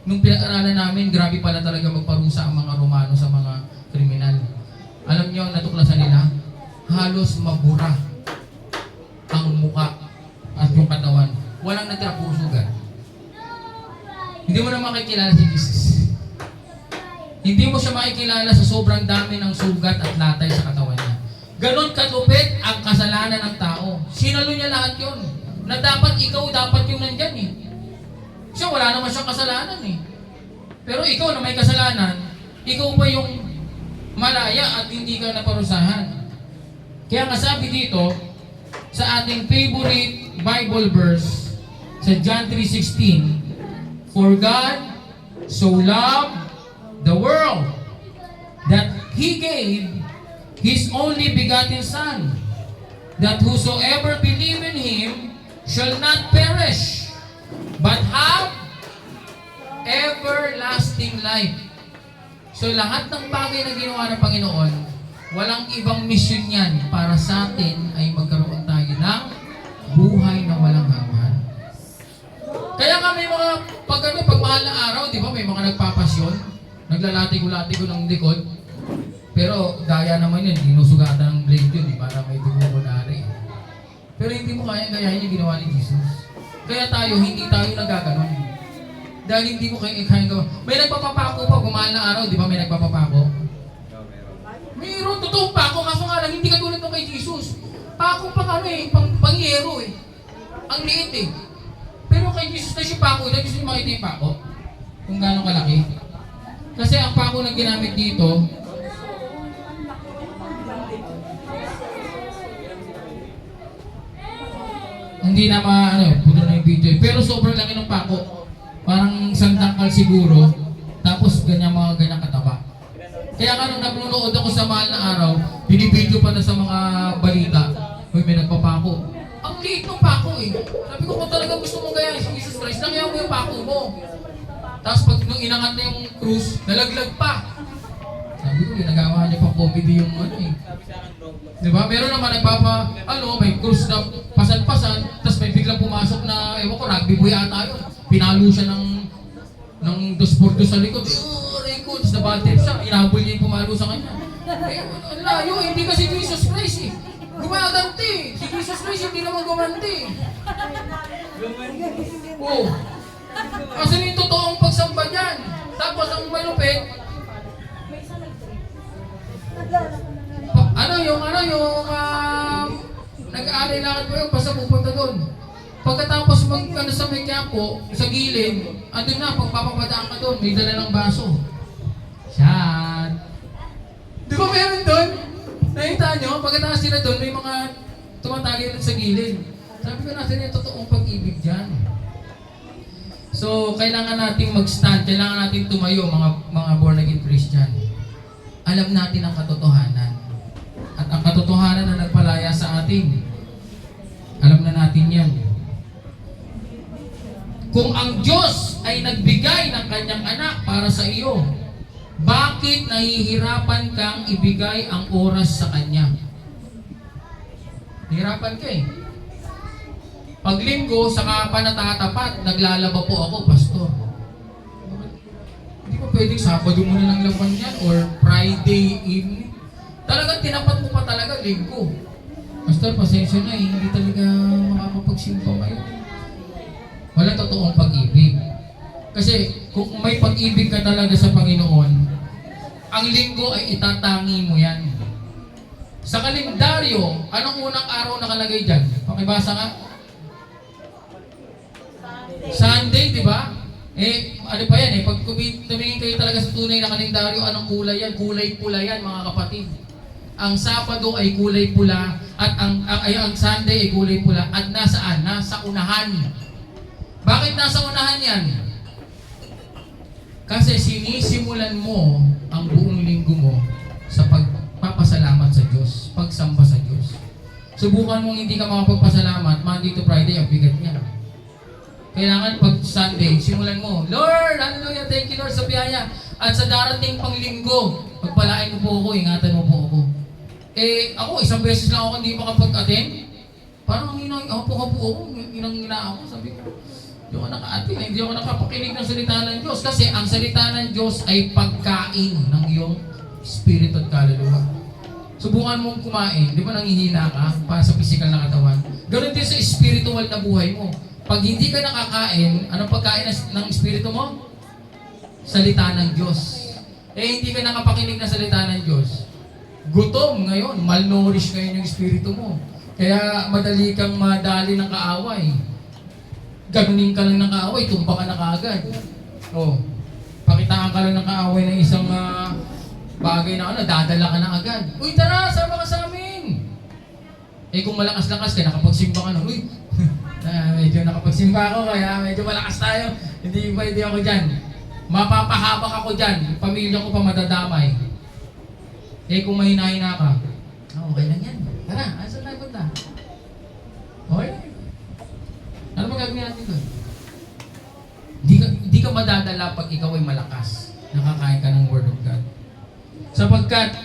nung pinag-aralan namin, grabe pala talaga magparusa ang mga Romano sa mga kriminal. nyo ang natuklasan nila? Halos mabura ang muka at yung katawan. Walang natira, puro sugat. Hindi mo na makikilala si Jesus. Hindi mo siya makikilala sa sobrang dami ng sugat at latay sa katawan niya. Ganon kalupit ang kasalanan ng tao. Sinalo niya lahat yon. Na dapat ikaw dapat yung nandyan eh. Siya wala naman siyang kasalanan eh. Pero ikaw na may kasalanan, ikaw pa yung malaya at hindi ka naparusahan. Kaya nga sabi dito, sa ating favorite Bible verse, sa John 3:16, For God so loved the world that He gave His only begotten Son, that whosoever believe in Him shall not perish, but have everlasting life. So lahat ng bagay na ginawa ng Panginoon, walang ibang mission yan para sa atin ay magkaroon tayo ng buhay na walang hanggan. Kaya nga may mga pag mahal na araw, di ba, may mga nagpapasyon, naglalatigo-latigo ng likod, pero daya naman yun, dinusugatan ng blade yun, para may dugo kunwari. Pero hindi mo kaya gayahin yung ginawa ni Jesus. Kaya tayo, hindi tayo nagaganon. Dahil hindi mo kaya gawa. May nagpapapako pa, gumahal na araw, di ba may nagpapapako? Mayroon, totoong pako, kaso nga lang, hindi katulad ng kay Jesus. Pako pa pangyero eh. Ang liit eh. Pero kay Jesus na siya pako, gusto niyo makita yung pako? Kung gaano kalaki. Kasi ang pako na ginamit dito, hindi na puto na yung video. Pero sobrang laki ng pako. Parang isang tangkal siguro. Tapos ganyan kataba. Kaya nga nung nagnunood ako sa mahal na araw, binibideo pa na sa mga balita. Uy, may nagpapako. Ang liit ng pako eh. Sabi ko, kung talaga gusto mong gayahin si Jesus Christ, nangyayang mo yung pako mo. Tapos pag nung inangat na yung krus, nalaglag pa. Sabi ko, ginagawa niya pang comedy yung Diba? Meron naman may krus na pasan-pasan, tapos may biglang pumasok na, ewan ko, rugby boy ata yun. Pinalo siya ng 2x2 sa likod. Tapos nabatid siya, inabol niya yung pumalo sa kanya. Ang layo, hindi kasi Jesus Christ eh. Gumaganti. Si Jesus Christ hindi naman gumanti. Oh. Kasi yung totoong pagsamba niyan. Tapos ang malupit, nag-aaral lakad mo yung basta pupunta doon. Pagkatapos sa may kampo, sa gilid, andun na, pagpapapadaan ka doon, may dala ng baso. Shot! Di ba meron doon? Nakita nyo, pagkatapos sila doon, may mga tumatagay doon sa gilid. Sabi ko natin yung totoong pag-ibig dyan. So, kailangan nating mag-stand, kailangan nating tumayo, mga born-again Christian. Alam natin ang katotohanan. At ang katotohanan na nagpalaya sa atin, alam na natin yan. Kung ang Diyos ay nagbigay ng kanyang anak para sa iyo, bakit nahihirapan kang ibigay ang oras sa Kanya? Nahihirapan ka eh. Pag linggo, saka pa natatapat, naglalaba po ako, pastor. Hindi pa pwedeng Sabado mo na lang laban yan or Friday evening. Talagang tinapat mo pa talaga linggo. Pastor, pasensya na eh, hindi talaga makakapagsimpa ngayon. Walang totoong pag-ibig. Kasi kung may pag-ibig ka talaga sa Panginoon, ang linggo ay itatangi mo yan. Sa kalendaryo, anong unang araw nakalagay dyan? Pakibasa nga. Sunday, di ba? Ano pa yan eh? Pag tumingin kayo talaga sa tunay na kalendaryo, anong kulay yan? Kulay pula yan, mga kapatid. Ang Sabado ay kulay pula at ang Sunday ay kulay pula at nasaan? Nasa unahan. Bakit nasa unahan yan? Kasi sinisimulan mo ang buong linggo mo sa pagpapasalamat sa Diyos, pagsamba sa Diyos. Subukan mong hindi ka makapagpasalamat, Monday to Friday, ang bigat niya. Kailangan pag Sunday, simulan mo, Lord, hallelujah, thank you Lord sa biyaya. At sa darating pang linggo, pagpalain mo po ako, ingatan mo po ako. Ako, isang beses lang ako hindi makapag-attend. Parang ako, inang-ina ako, sabi ko. Hindi ako naka-attend, hindi ako nakapakinig ng salita ng Diyos. Kasi ang salita ng Diyos ay pagkain ng iyong spirit at kaluluwa. Subukan mong kumain, di ba nanghihina ka para sa physical na katawan? Ganun din sa spiritual na buhay mo. Pag hindi ka nakakain, anong pagkain ng espiritu mo? Salita ng Diyos. Eh hindi ka nakapakinig ng salita ng Diyos. Gutom ngayon, malnourished ngayon yung espiritu mo. Kaya madali kang madali ng kaaway. Ganunin ka lang ng kaaway, tumba ka na kaagad. Oh, pakitaan ka lang ng kaaway ng isang bagay na dadala ka na agad. Uy, tara, sama ka sa amin. Eh kung malakas-lakas ka, nakapagsimba ka na. Uy, medyo nakapagsimba ako, kaya medyo malakas tayo. Hindi pwede ako dyan. Mapapahabak ako dyan. Yung pamilya ko pa madadamay. Eh kung mahina-hina ka, okay lang yan. Tara, asan tayo punta? Okay? Ano magagawin natin doon? Di ka madadala pag ikaw ay malakas. Nakakain ka ng Word of God. Sapagkat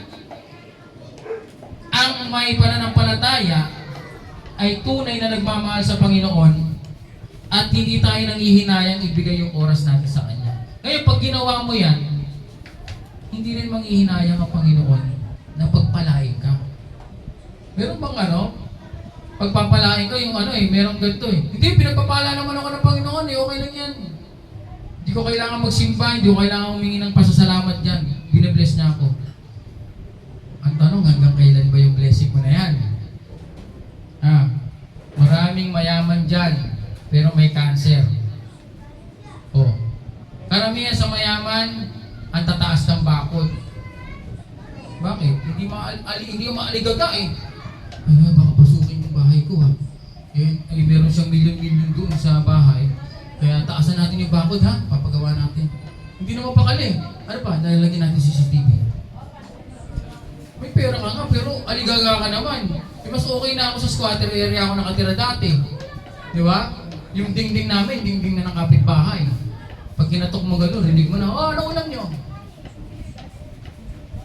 ang may pananampalataya ay tunay na nagmamahal sa Panginoon at hindi tayo nanghihinayang ibigay yung oras natin sa Kanya. Ngayon, pag ginawa mo yan, hindi rin manghihinayang ang Panginoon na pagpalain ka. Meron bang pagpapalain ka yung merong ganito eh. Hindi, pinagpapala naman ako ng Panginoon eh, okay lang yan. Hindi ko kailangan magsimba, hindi ko kailangan humingi ng pasasalamat dyan. Binabless niya ako. Ang tanong, hanggang kailan ba yung blessing mo na yan? Maraming mayaman dyan, pero may cancer. Oh. Karamihan sa mayaman, ang tataas ng bakod. Bakit? Hindi maaligaga eh. Baka pasukin yung bahay ko meron siyang milyon-milyon doon sa bahay. Kaya taasan natin yung bakod papagawa natin. Hindi naman pakali. Ano pa? Nalalagyan natin CCTV. May pera ka nga, pero aligaga ka naman. Mas okay na ako sa squatter area ako nakatira dati. Di ba? Yung dingding namin, dingding na ng kapitbahay. Pag kinatok mo gano'n, rinig mo na, ano ulam nyo?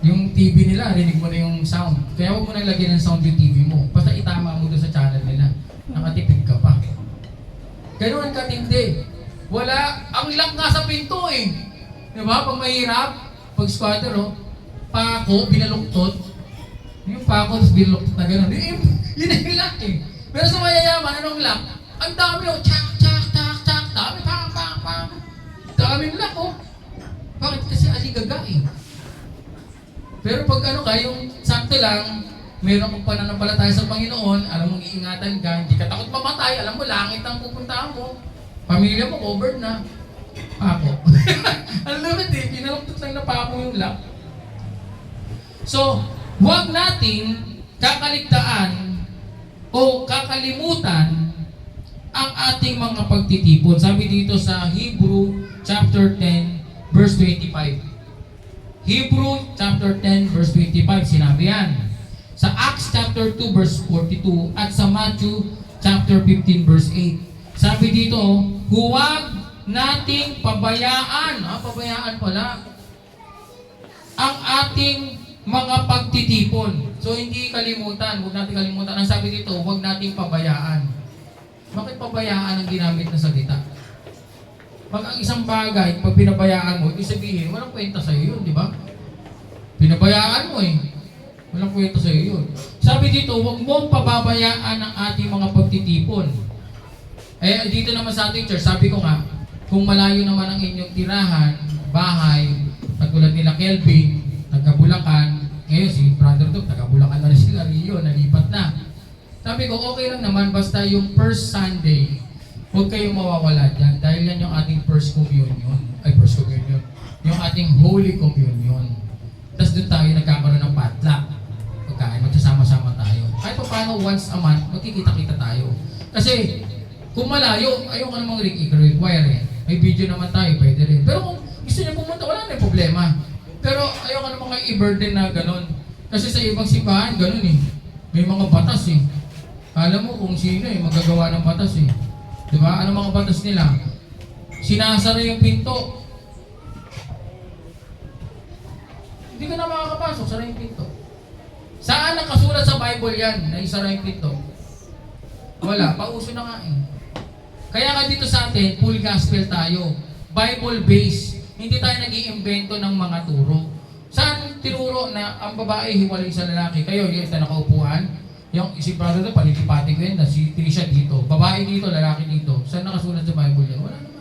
Yung TV nila, rinig mo na yung sound. Kaya huwag mo nang lagyan ng sound yung TV mo. Basta itama mo doon sa channel nila. Nakatipid ka pa. Ganoon katindi. Wala, ang lock nga sa pinto eh. Di ba? Pag mahirap, pag squatter pako, binaluktot. Yung pako, tapos binaluktot na gano'n. Yun ang lock eh. Pero sa mayayaman, anong lock? Ang dami tsak, tsak, tsak, tsak, dami, pang, pang, pang. Daming lock Bakit? Kasi aligaga eh. Pero pag yung sakto lang, meron kang pananampalataya sa Panginoon, alam mong iingatan ka, hindi ka takot mamatay, alam mo, langit ang pupuntahan mo. Pamilya mo, covered na. Pako. Alam mo, pinaluktot lang na pako yung lock. So, huwag natin kakaligtaan o kakalimutan ang ating mga pagtitipon. Sabi dito sa Hebrew chapter 10, verse 25. Hebrew chapter 10 verse 25 sinabi yan. Sa Acts chapter 2 verse 42 at sa Matthew chapter 15 verse 8. Sabi dito, huwag nating pabayaan, pabayaan pala, ang ating mga pagtitipon. So hindi kalimutan, huwag nating kalimutan. Ang sabi dito, huwag nating pabayaan. Bakit pabayaan ang ginamit na salita? Pag ang isang bagay, pag pinabayaan mo, ibig sabihin, walang kwenta sa'yo yun, di ba? Pinabayaan mo eh. Walang kwenta sa'yo yun. Sabi dito, huwag mong pababayaan ang ating mga pagtitipon. Eh, dito naman sa ating church, sabi ko nga, kung malayo naman ang inyong tirahan, bahay, katulad nila Kelvin, taga-Bulacan, ngayon si Brother Doc, taga-Bulacan na rin sila, Rio, nalipat na. Sabi ko, okay lang naman, basta yung first Sunday, huwag kayong mawawala dyan dahil yan yung ating first communion. Yung ating Holy Communion. Tapos doon tayo nagkakaroon ng potluck. Pagkain, magsasama-sama tayo. Kahit pa paano once a month, magkikita-kita tayo. Kasi kung malayo, ayaw ka namang i-require eh. May video naman tayo, pwede rin. Pero kung gusto niya pumunta, wala na yung problema. Pero ayaw ka namang i-burden na gano'n. Kasi sa ibang simbahan, gano'n eh. May mga batas eh. Alam mo kung sino eh, magagawa ng batas eh. Diba? Ano mga batas nila? Sinasara yung pinto. Hindi ka na makakapasok, sara yung pinto. Saan nakasulat sa Bible yan na isara yung pinto? Wala, pauso na nga eh. Kaya nga dito sa atin, full gospel tayo. Bible-based. Hindi tayo nag-iimbento ng mga turo. Saan tinuro na ang babae hiwalay sa lalaki. Kayo, yung ito nakaupuan, yung si brother na palilipatin ko yun, na si Trisha dito, babae dito, lalaki dito. Saan nakasulat sa Bible yan? Wala naman.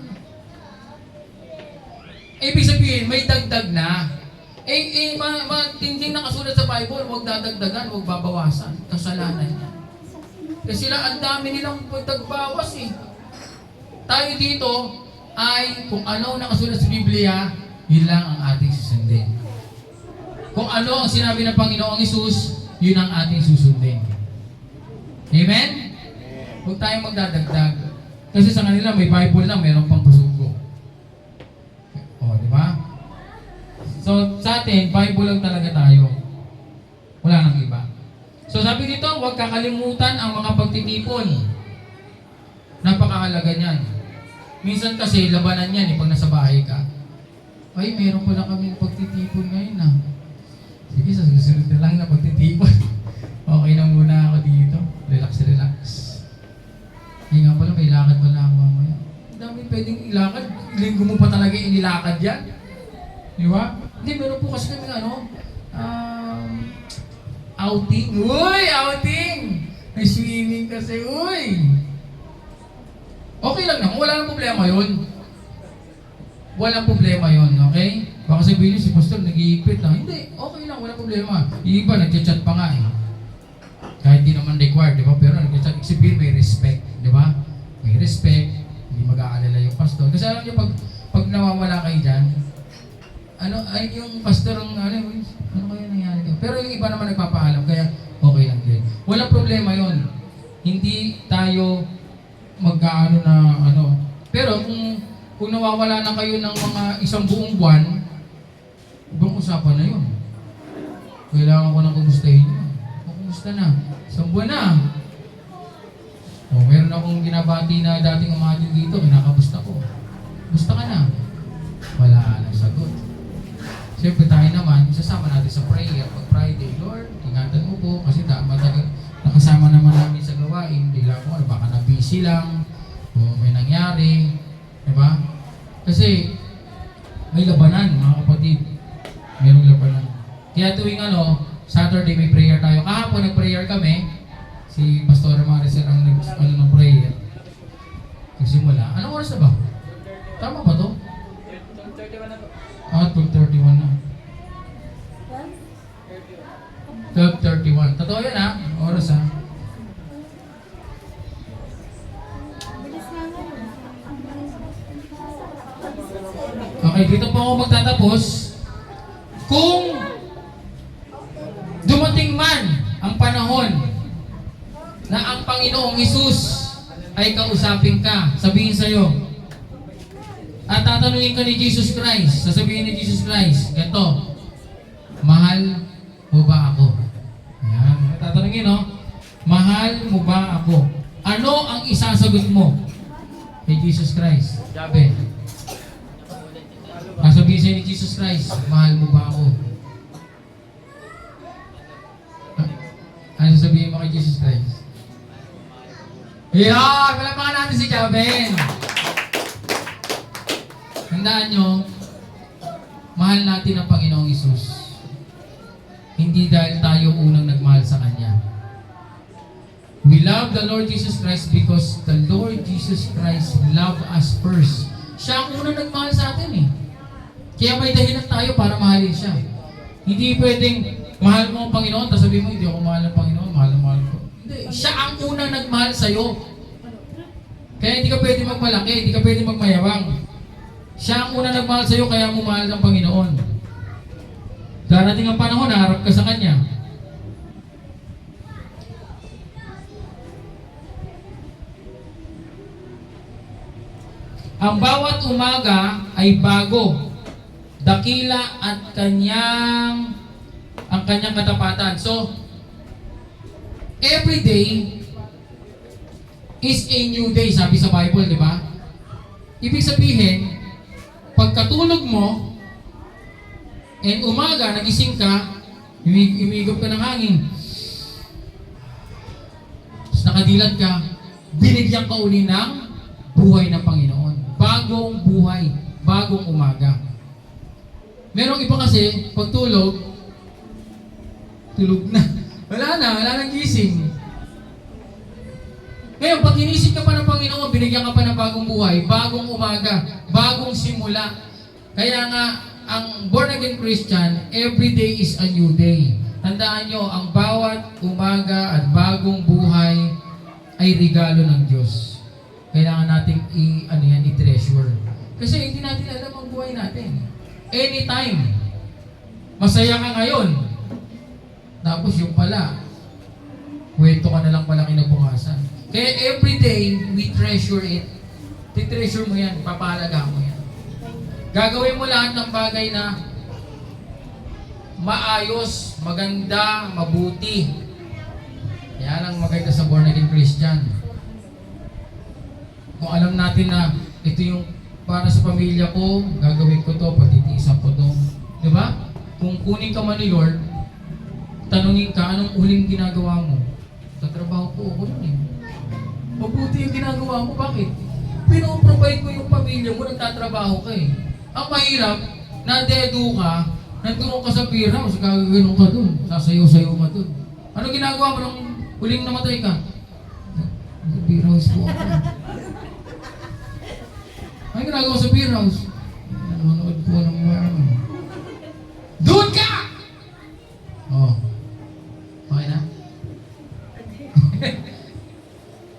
Ibig sabihin, may dagdag na. Matinding nakasulat sa Bible, huwag dadagdagan, huwag babawasan. Kasalanan niya. Kasi sila, ang dami nilang pagdagbawas eh. Tayo dito ay kung ano nakasulat sa Biblia, yun lang ang ating susundin. Kung ano ang sinabi ng Panginoong Hesus, yun ang ating susundin. Amen? Huwag tayong magdadagdag. Kasi sa kanila may Bible na, mayroon pang pasugo. O, di ba? So, sa atin, Bible lang talaga tayo. Wala nang iba. So, sabi dito, huwag kakalimutan ang mga pagtitipon. Napakahalaga niyan. Minsan kasi, labanan yan pag nasa bahay ka. Ay, meron pala kaming pagtitipon ngayon ah. Sige, sa susunod na lang na pagtitipon. Okay na muna ako dito. Relax, relax. Hindi nga pala, may lakad pala ako mamaya. Ang dami pwedeng ilakad. Linggo mo pa talaga inilakad yan. Di ba? Hindi, meron po kasi kami outing. Uy! Outing! May swimming kasi, uy! Okay lang naman, wala nang problema yun. Walang problema yun, okay? Baka sabihin niyo si Pastor nag-iipit lang. Hindi, okay lang, walang problema. Yung iba, nag-chat pa nga eh. Kahit di naman required, di ba? Pero nag-chat, sabihin may respect, di ba? May respect, hindi mag-aalala yung pastor. Kasi alam niyo, pag nawawala kayo dyan, ay yung pastor ang ano kaya nangyari ka? Pero yung iba naman nagpapaalam, kaya okay lang din. Walang problema yon. Hindi tayo magkaano na ano. Pero kung nawawala na kayo ng mga isang buong buwan, ibang usapan na yun. Kailangan ko nang kumustahin nyo. Kumusta na? Isang buwan na. Meron akong ginabati na dating umatin dito, kinakamusta ko. Kumusta ka na? Wala nang sagot. Siyempre tayo naman, isasama natin sa prayer pag Friday. Lord, ingatan mo po kasi nakasama naman namin sa gawain. Bigla ko, baka na-busy lang o may nangyari. Diba? Kasi may labanan, mga kapatid. Mayroong labanan. Kaya tuwing Saturday may prayer tayo. Kahapon nag-prayer kami. Si Pastor Maricel ang ng prayer. Nagsimula. Anong oras na ba? Tama ba to? 12:31 na to. 12:31 na. 12:31. Totoo yan ha? Oras ha? Bilis nga nga. Okay, dito po ako magtatapos. Kung dumating man ang panahon na ang Panginoong Hesus ay kausapin ka, sabihin sa'yo, at tatanungin ka ni Jesus Christ, sasabihin ni Jesus Christ, ganito, mahal mo ba ako? Ayan, tatanungin mahal mo ba ako? Ano ang isasagot mo kay Jesus Christ? Sabi, sasabihin sa'yo ni Jesus Christ, mahal mo ba ako? Ano sasabihin mo kay Jesus Christ? Yeah! Palapakan natin si Jaben! Tandaan nyo, mahal natin ang Panginoong Hesus. Hindi dahil tayo unang nagmahal sa Kanya. We love the Lord Jesus Christ because the Lord Jesus Christ loved us first. Siya ang unang nagmahal sa atin eh. Kaya may dahilan tayo para mahalin siya. Hindi pwedeng mahal mo ang Panginoon, tapos sabihin mo, hindi ako mahal ng Panginoon, mahal ko. Hindi, siya ang unang nagmahal sa'yo. Kaya hindi ka pwede magmalaki, hindi ka pwede magmayabang. Siya ang unang nagmahal sa'yo, kaya mo mahal ng Panginoon. Darating ang panahon, naharap ka sa Kanya. Ang bawat umaga ay bago, dakila at ang kanyang katapatan. So, every day is a new day, sabi sa Bible, di ba? Ibig sabihin, pagkatulog mo, and umaga, nagising ka, umigop ka ng hangin, tapos nakadilat ka, binigyan ka uli ng buhay ng Panginoon. Bagong buhay, bagong umaga. Merong iba kasi, pagtulog, Tulog na. Wala nang gising. Ngayon, pag inisip ka pa ng Panginoon, binigyan ka pa ng bagong buhay, bagong umaga, bagong simula. Kaya nga, ang born-again Christian, every day is a new day. Tandaan nyo, ang bawat umaga at bagong buhay ay regalo ng Diyos. Kailangan natin i-treasure. Kasi hindi natin alam ang buhay natin. Anytime. Masaya ka ngayon. Tapos yung pala, kwento ka na lang pala kinabukasan. Kaya every day, we treasure it. Titreasure mo yan, papahalaga mo yan. Gagawin mo lahat ng bagay na maayos, maganda, mabuti. Yan ang maganda sa born-again Christian. Kung alam natin na ito yung para sa pamilya ko, gagawin ko to, patitiisan ko to. Diba? Kung kunin ka man ni Lord, tanungin ka, anong huling ginagawa mo? Tatrabaho ko ako nun eh. Mabuti yung ginagawa mo, bakit? Pinoprovide ko yung pamilya mo, nagtatrabaho ka eh. Ang mahirap, nadedo ka, nandun ka sa beer house, gagawin ka dun, sasayaw-sayaw ka dun. Ano ginagawa mo nung huling namatay ka? Sa beer house po ako. Ano ginagawa sa beer house? Nanonood po ng mga ano. Doon ka! Oh. Okay na?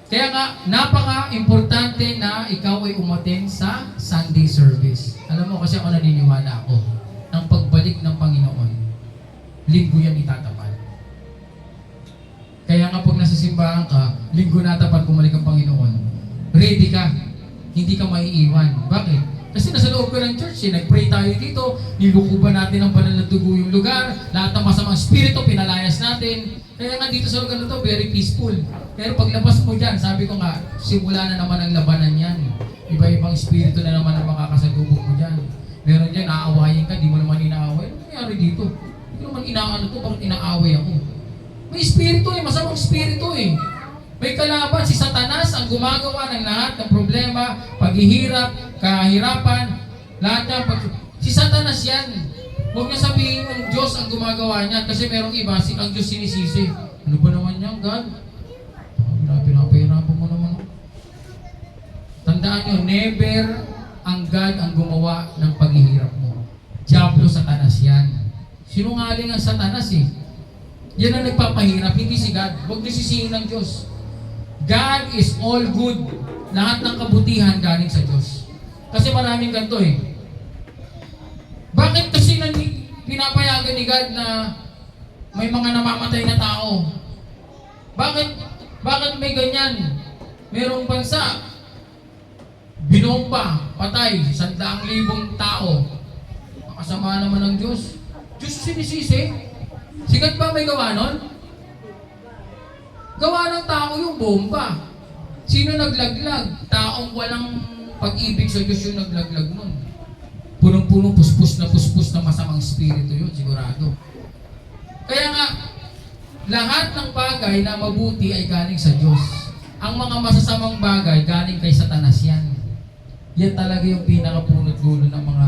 Kaya nga, napaka-importante na ikaw ay umattend sa Sunday service. Alam mo, kasi ako naniniwala ako ng pagbalik ng Panginoon, linggo yan itatapat. Kaya nga pag nasa simbahan ka, linggo natapat bumalik ang Panginoon, ready ka, hindi ka maiiwan. Bakit? Kasi nasa loob ko ng church, nag-pray tayo dito, nilukuban natin ang banal na dugo yung lugar, lahat ng masamang spirito, pinalayas natin. Kaya nga dito sa lugar na to, very peaceful. Pero paglabas mo dyan, sabi ko nga, simula na naman ang labanan yan. Iba-ibang spirito na naman ang makakasalubong mo dyan. Meron dyan, aawayin ka, di mo naman inaaway. Ano nangyari dito? Hindi naman inaano to, bakit inaaway ako? May spirito eh, masamang spirito eh. May kalaban, si Satanas ang gumagawa ng lahat ng problema, paghihirap, kahirapan, lahat ng si Satanas yan. Huwag niya sabihin ng Diyos ang gumagawa niya kasi merong iba, ang Diyos sinisisi. Ano ba naman yan, God? Pinapahirapan mo naman. Tandaan nyo, never ang God ang gumawa ng paghihirap mo. Diablo, Satanas yan. Sinungaling ang Satanas eh. Yan ang nagpapahirap, hindi si God. Huwag niyo sisihin ng Diyos. God is all good. Lahat ng kabutihan galing sa Diyos. Kasi maraming ganito eh. Bakit kasi pinapayagan ni God na may mga namamatay na tao? Bakit may ganyan? Merong bansa, binomba, patay, 100,000 tao. Makasama naman ng Diyos. Diyos sinisisi. Si God ba may gawa nun? Gawa ng tao yung bomba. Sino naglaglag? Taong walang pag-ibig sa Diyos yung naglaglag nun. Punong-punong puspos na masamang spirito yun, sigurado. Kaya nga, lahat ng bagay na mabuti ay galing sa Diyos. Ang mga masasamang bagay galing kay Satanas yan. Yan talaga yung pinakapunot-dulo ng mga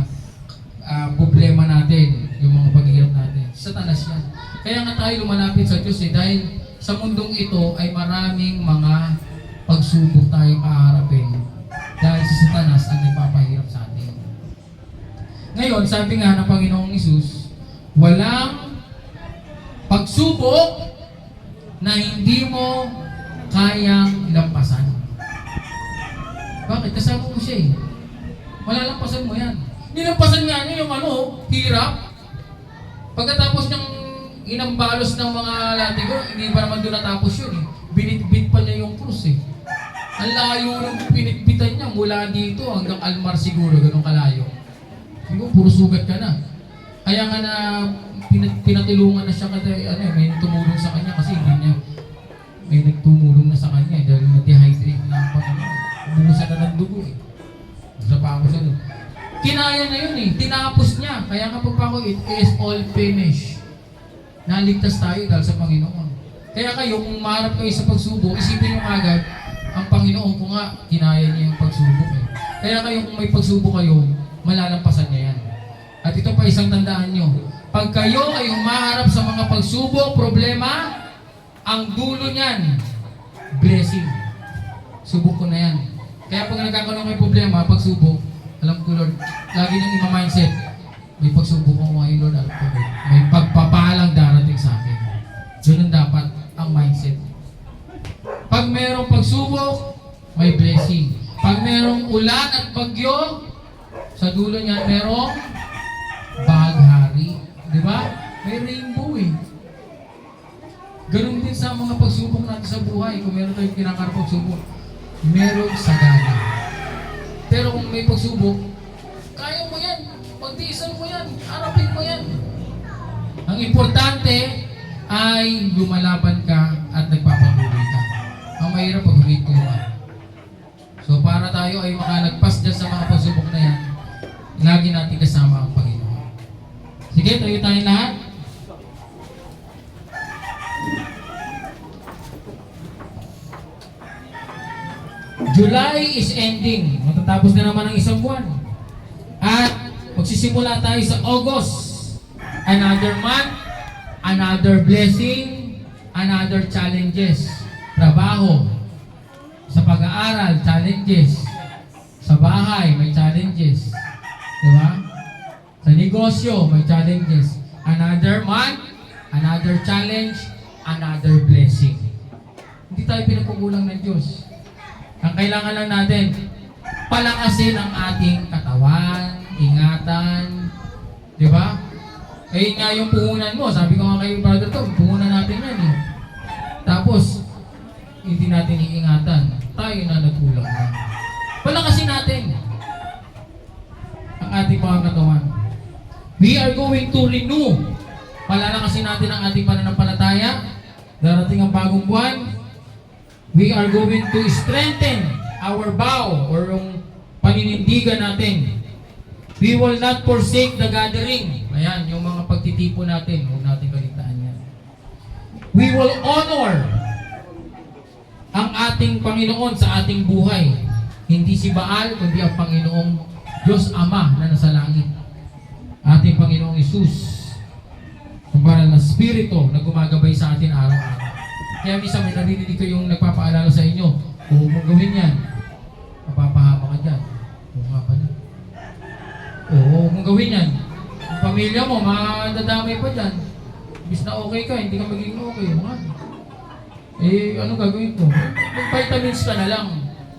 problema natin, yung mga paghihirap natin. Satanas yan. Kaya nga tayo lumalapit sa Diyos dahil sa mundong ito ay maraming mga pagsubok tayong kaharapin dahil si Satanas ang nagpapahirap sa atin. Ngayon, sabi nga ng Panginoong Hesus, walang pagsubok na hindi mo kayang lampasan. Bakit? Kasama mo siya eh. Malalampasan mo yan. Nilampasan nga niya yung hirap. Pagkatapos ng inambalos ng mga latigo, hindi pa naman doon natapos yun eh. Binitbit pa niya yung krus eh. Ang layo ng pinitbitan niya mula dito hanggang Almar siguro, ganun kalayo. Siguro puro sugat ka na. Kaya nga na pinatulungan na siya kasi may tumulong sa kanya kasi hindi niya may nagtumulong na sa kanya dahil na-dehydrate na bumusan na ng dugo eh. Sa pa ako siya doon. Kinaya na yun eh. Tinapos niya. Kaya kapag pa ako, it is all finished. Naligtas tayo dahil sa Panginoon. Kaya kayo, kung maharap kayo sa pagsubok, isipin nyo agad, ang Panginoon ko nga, kinaya niya yung pagsubok eh. Kaya kayo, kung may pagsubok kayo, malalampasan niya yan. At ito pa isang tandaan nyo, Pag kayo ay humaharap sa mga pagsubok, problema, ang dulo niyan, blessing. Subok ko na yan. Kaya pag nagkakaroon kayo problema, pagsubok, alam ko Lord, lagi nang ima-mindset, may pagsubok ko ngayon Lord, alam ko Lord, may pagpapalang darating sa akin. Ganun dapat ang mindset. Pag mayroong pagsubok, may blessing. Pag mayroong ulan at bagyo, sa dulo niyan mayroong baghari. Di ba? May rainbow eh. Ganun din sa mga pagsubok natin sa buhay. Kung meron tayong kinakarap pagsubok, merong sagana. Pero kung may pagsubok, kaya mo yan. Pagtiisan mo yan. Harapin mo yan. Ang importante ay lumalaban ka at nagpapatuloy ka. Ang mahirap pag humito ka. So para tayo ay makalagpas dyan sa mga pagsubok na yan, lagi natin kasama ang Panginoon. Sige, tayo tayong lahat. July is ending. Matatapos na naman ang isang buwan. At magsisimula tayo sa August. Another month, another blessing, another challenges. Trabaho. Sa pag-aaral, challenges. Sa bahay, may challenges. Diba? Sa negosyo, may challenges. Another month, another challenge, another blessing. Hindi tayo pinagkukulang ng Diyos. Ang kailangan lang natin, palakasin ang ating katawan, ingatan. Di ba? Eh nga yung puhunan mo, sabi ko nga kay brother to, puhunan natin yan eh. Tapos, hindi natin iingatan. Tayo na nagkulang na. Palakasin natin ang ating mga katawan. We are going to renew. Palalakasin natin ang ating pananampalataya. Darating ang bagong buwan. We are going to strengthen our vow or yung paninindigan natin. We will not forsake the gathering. Ayan, yung mga pagtitipo natin. Huwag natin kaligtaan yan. We will honor ang ating Panginoon sa ating buhay. Hindi si Baal, kundi ang Panginoong Diyos Ama na nasa langit. Ating Panginoong Isus, ang banal na Espiritu na gumagabay sa atin araw-araw. Kaya minsan may narinig ko yung nagpapaalala sa inyo, huwag mong gawin yan, mapapahama ka dyan. Oo nga pala. Oo, huwag mong gawin yan. Ang pamilya mo, madadamay pa dyan. Bis na okay ka, hindi ka magiging okay. Mga. Eh, ano gagawin ko? Mag-vitamins ka na lang.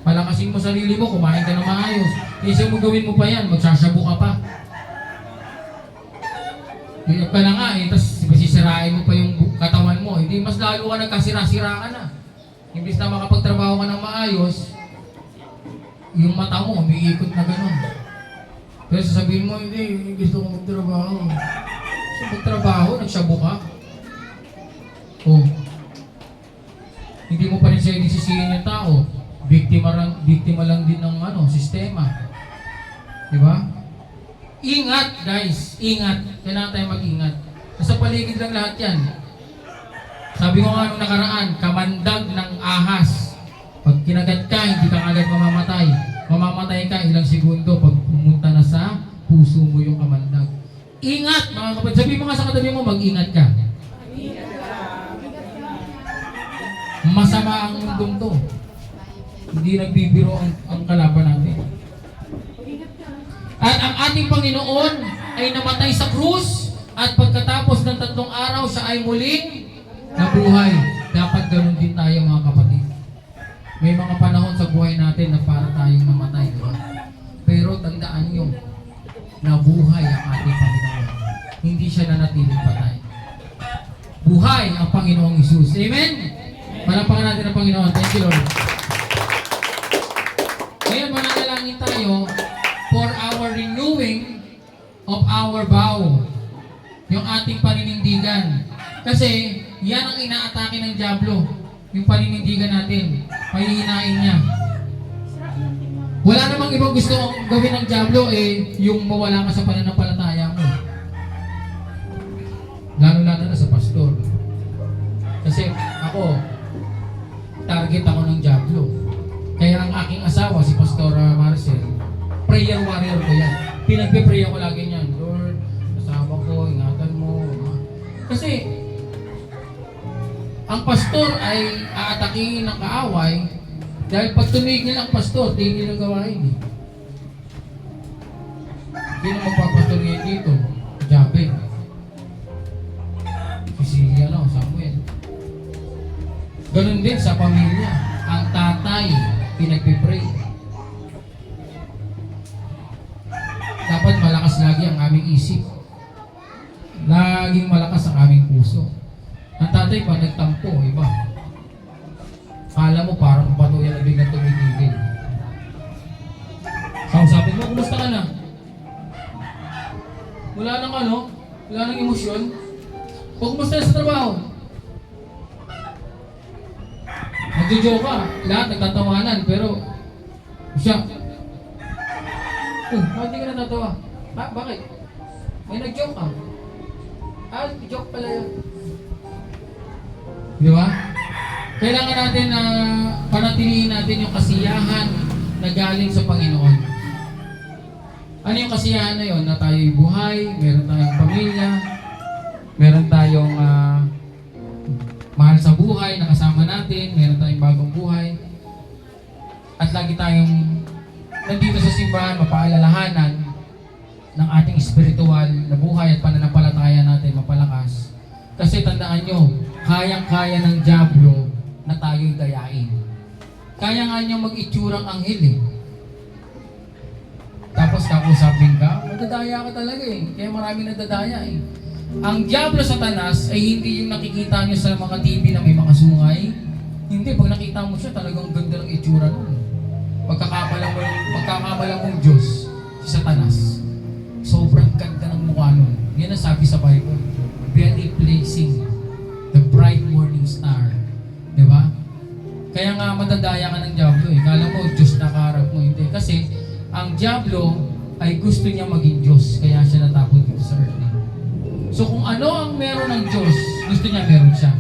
Palakasin mo sarili mo, kumain ka na maayos. Kasi mo gawin mo pa yan, magsasabu ka pa. Hirap ka na nga eh, tapos masisirain mo pa yung katawan mo. Hindi, mas lalo ka nagkasira-sira ka na. Imbis na makapagtrabaho ka ng maayos, yung mata mo umiikot na gano'n. Pero sasabihin mo, hindi, gusto ko magtrabaho. So magtrabaho, nagsabu ka. Oh. Hindi mo pa rin siya disisihin yung tao. Biktima lang din ng sistema. Diba? Ingat guys, ingat. Kailangan tayo mag-ingat. Sa paligid lang lahat yan. Sabi ko nga nung nakaraan, kamandag ng ahas. Pag kinagat ka, hindi ka agad mamamatay. Mamamatay ka ilang segundo pag pumunta na sa puso mo yung kamandag. Ingat mga kapatid. Sabi mo nga sa katabi mo, mag-ingat ka. Masama ang mundong to. Hindi nagbibiro ang kalaban natin. At ang ating Panginoon ay namatay sa krus at pagkatapos ng 3 araw siya ay muling nabuhay. Dapat ganun din tayo mga kapatid. May mga panahon sa buhay natin na para tayong namatay, di ba? Pero tandaan nyo, nabuhay ang ating Panginoon. Hindi siya nanatiling patay. Buhay ang Panginoong Isus. Amen? Palapakan natin ang Panginoon. Thank you, Lord. Ngayon, mananalangin tayo for our renewing of our vow. Yung ating paninindigan. Kasi, yan ang inaatake ng dyablo. Yung paninindigan natin. Pahihinain niya. Wala namang ibang gusto gawin ng dyablo yung mawala ka sa pananampalataya mo. Lalo-lalo na sa pastor. Kasi ako, target ako ng dyablo. Kaya ang aking asawa, si Pastor Marcel, prayer warrior ko yan. Pinagpe-pray ako lagi niyan. Lord, asawa ko, ingatan mo, Ang pastor ay aatakihin ng kaaway dahil pag tumigil ang pastor, tigil ang gawain. Sino magpapastor ngayon dito? Jabe. Si Samuel. Ganun din sa pamilya. Ang tatay, pinagpipray. Dapat malakas lagi ang aming isip. Laging malakas ang aming puso. Ang tatay pa nagtampo, iba. Kala mo parang bato yan na biglang tumitigil. Kausapin mo, kumusta ka na? Wala nang wala nang emosyon. O kumusta na sa trabaho? Nagjo-joke ka, lahat nagtatawanan, pero siya, bakit di ka natatawa? Bakit? May nag-joke ka. Joke pala yun. Di ba? Kailangan natin na panatilihin natin yung kasiyahan na galing sa Panginoon. Ano yung kasiyahan na yun? Na tayo'y buhay, meron tayong pamilya, meron tayong mahal sa buhay, nakasama natin, meron tayong bagong buhay, at lagi tayong nandito sa simbahan, mapaalalahanan ng ating spiritual na buhay at pananampalataya natin mapalakas. Kasi tandaan nyo, kayang-kaya ng dyablo na tayo'y dayain. Kaya nga niya mag-itsurang anghel eh. Tapos kakusapin ka, madadaya ka talaga eh. Kaya marami nadadaya eh. Ang Diablo Satanas ay hindi yung nakikita nyo sa mga TV na may mga sungay. Hindi, pag nakita mo siya, talagang ganda ng itsura nun. Pagkakamalang mong Diyos, si Satanas. Sobrang ganda ng mukha nun. Yan ang sabi sa Bible. Very pleasing. The bright morning star. Diba? Kaya nga madadaya ka ng Diablo eh. Kala mo, Diyos na kaharap mo. Hindi. Kasi, ang Diablo ay gusto niya maging Diyos. Kaya siya natapon dito sa earth. So kung ano ang meron ng Diyos, gusto niya meron siya.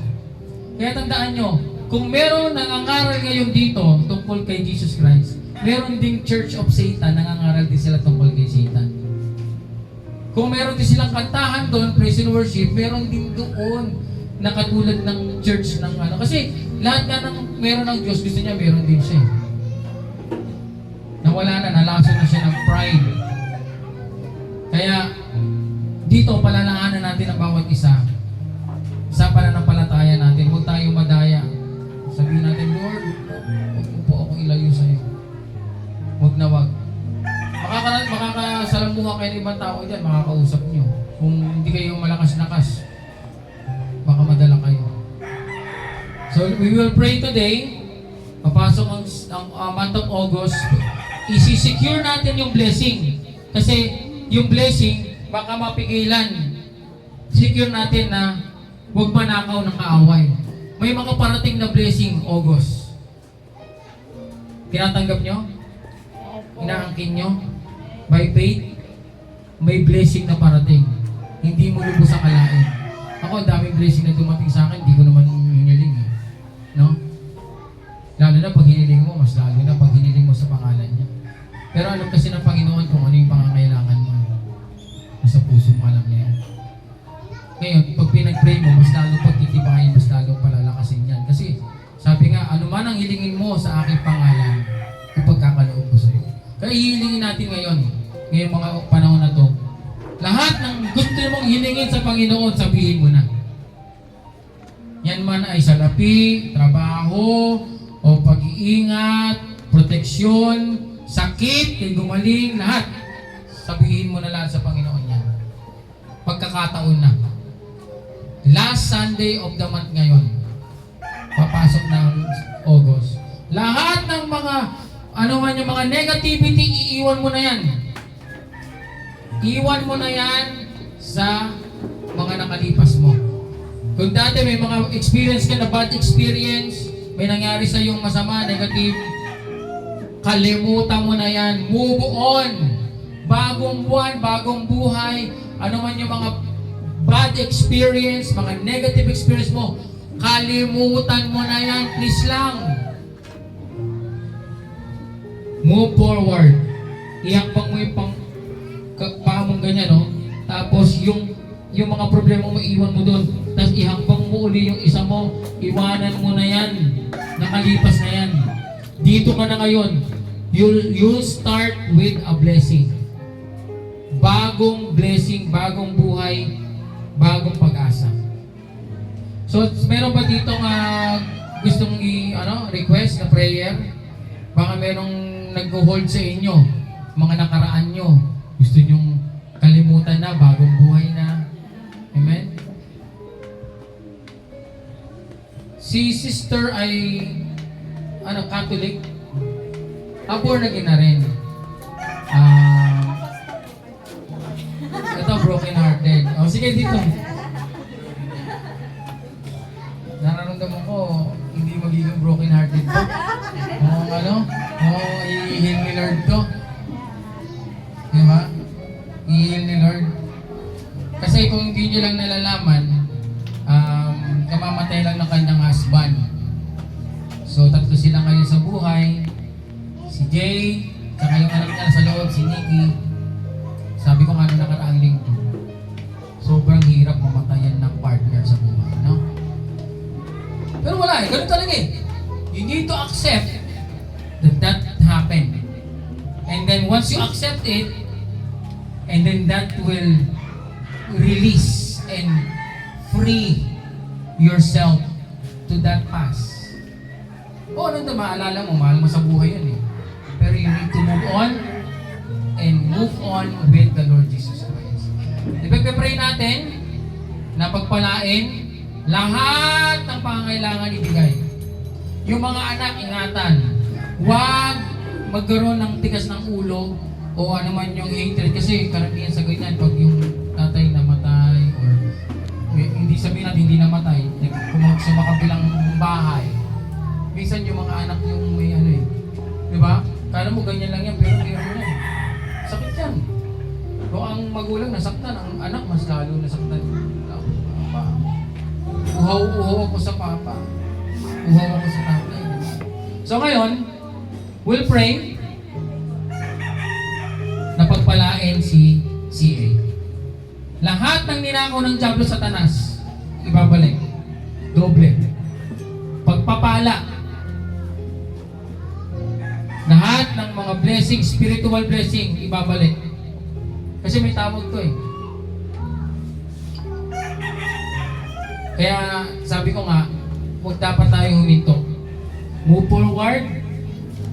Kaya tandaan nyo, kung meron nangangaral ngayon dito tungkol kay Jesus Christ, meron ding Church of Satan, nangangaral din sila tungkol kay Satan. Kung meron din silang kantahan doon, praise and worship, meron din doon na katulad ng church ng Kasi lahat nga ng meron ng Diyos, gusto niya meron din siya. Nawala na, nalaso na siya ng pride. Kaya, dito, palalahanan natin ang bawat isa sa pananampalataya natin. Huwag tayong madaya. Sabihin natin, Lord, huwag mo po akong ilayo sa iyo. Huwag na huwag. Makakasalamuha kayo ng ibang tao dyan, makakausap nyo. Kung hindi kayo malakas-lakas, baka madala kayo. So, we will pray today. Papasok ang month of August. Isi-secure natin yung blessing. Kasi yung blessing, baka mapigilan. Secure natin na huwag manakaw ng kaaway. May mga parating na blessing, August. Tinatanggap nyo? Inaangkin nyo? By faith, may blessing na parating. Hindi mo lubos ang kalain. Ako, ang daming blessing na dumating sa akin, hindi ko naman hiniling eh. No? Lalo na pag hiniling mo, mas lalo na pag hiniling mo sa pangalan niya. Pero alam kasi ng Panginoon kung ano yung pangangailangan mo. Nasa puso mo alam niya yan. Ngayon, pag pinag-pray mo, mas lalo pagtitibayin, mas lalo palalakasin yan. Kasi, sabi nga, ano man ang hilingin mo sa aking pangalan, ipagkakaloob ko sa iyo. Kaya hihilingin natin ngayon, ngayong mga panahon na to, lahat ng gusto mong hilingin sa Panginoon, sabihin mo na. Yan man ay salapi, trabaho, o pag-iingat, proteksyon, sakit, kay gumaling, lahat. Sabihin mo na lahat sa Panginoon yan. Pagkakataon na. Last Sunday of the month ngayon, papasok ng August. Lahat ng mga, yung mga negativity, iiwan mo na yan. Iwan mo na yan sa mga nakalipas mo. Kung dati may mga experience ka na bad experience, may nangyari sa iyong masama, negative, kalimutan mo na yan. Move on. Bagong buwan, bagong buhay, ano man yung mga bad experience, mga negative experience mo, kalimutan mo na yan. Please lang. Move forward. Ihakbang mo yung paa mong ganyan, no? Tapos yung mga problema mo, iwan mo doon. Tapos ihakbang mo uli yung isa mo, Iwanan mo na yan. Nakalipas na yan. Dito ka na ngayon. You'll start with a blessing. Bagong blessing, bagong buhay, bagong pag-asa. So, meron ba dito gustong request na prayer? Baka merong nag-hold sa inyo, mga nakaraan nyo. Gusto nyong kalimutan na, bagong buhay na. Amen? Si sister ay, Catholic? Born again na rin. Ito, broken hearted. O, sige dito. Nararamdaman ko, hindi magiging broken hearted to. I-heal ni Lord to. Diba? I-heal ni Lord. Kasi kung hindi nyo lang nalalaman, kamamatay lang ng kanyang husband. So, tatlo sila ngayon sa buhay. Si Jay, saka yung anak niya sa loob, si Nikki. Sabi ko nga nung nakaraang linggo, sobrang hirap mamatayan ng partner sa buhay, no? Pero wala ganun talaga eh. You need to accept that happened. And then once you accept it, and then that will release and free yourself to that past. Ano na maalala mo, mahal mo sa buhay yan eh. Pero you need to move on and move on with the Lord Jesus Christ. Ipag-pray natin na pagpalain lahat ng pangangailangan ibigay. Yung mga anak, ingatan. Huwag magkaroon ng tigas ng ulo o ano man yung hatred. Kasi karamihan sa ganyan, pag yung tatay namatay or hindi sabihin natin hindi namatay, kumag sa makabilang bahay. Minsan yung mga anak yung may di ba? Kala mo ganyan lang yan, pero meron mo na eh. Sakit yan. Kung ang magulang nasaktan, ang anak mas lalo nasaktan. Uhaw ako sa papa. Uhaw ako sa tatay. So ngayon, we'll pray na pagpalain si CA. Lahat ng ninakaw ng Diablo Satanas, ibabalik. Doble. Pagpapala. Lahat ng mga blessing, spiritual blessing, ibabalik. Kasi may tawag to eh. Kaya sabi ko nga, huwag dapat tayo huminto. Move forward.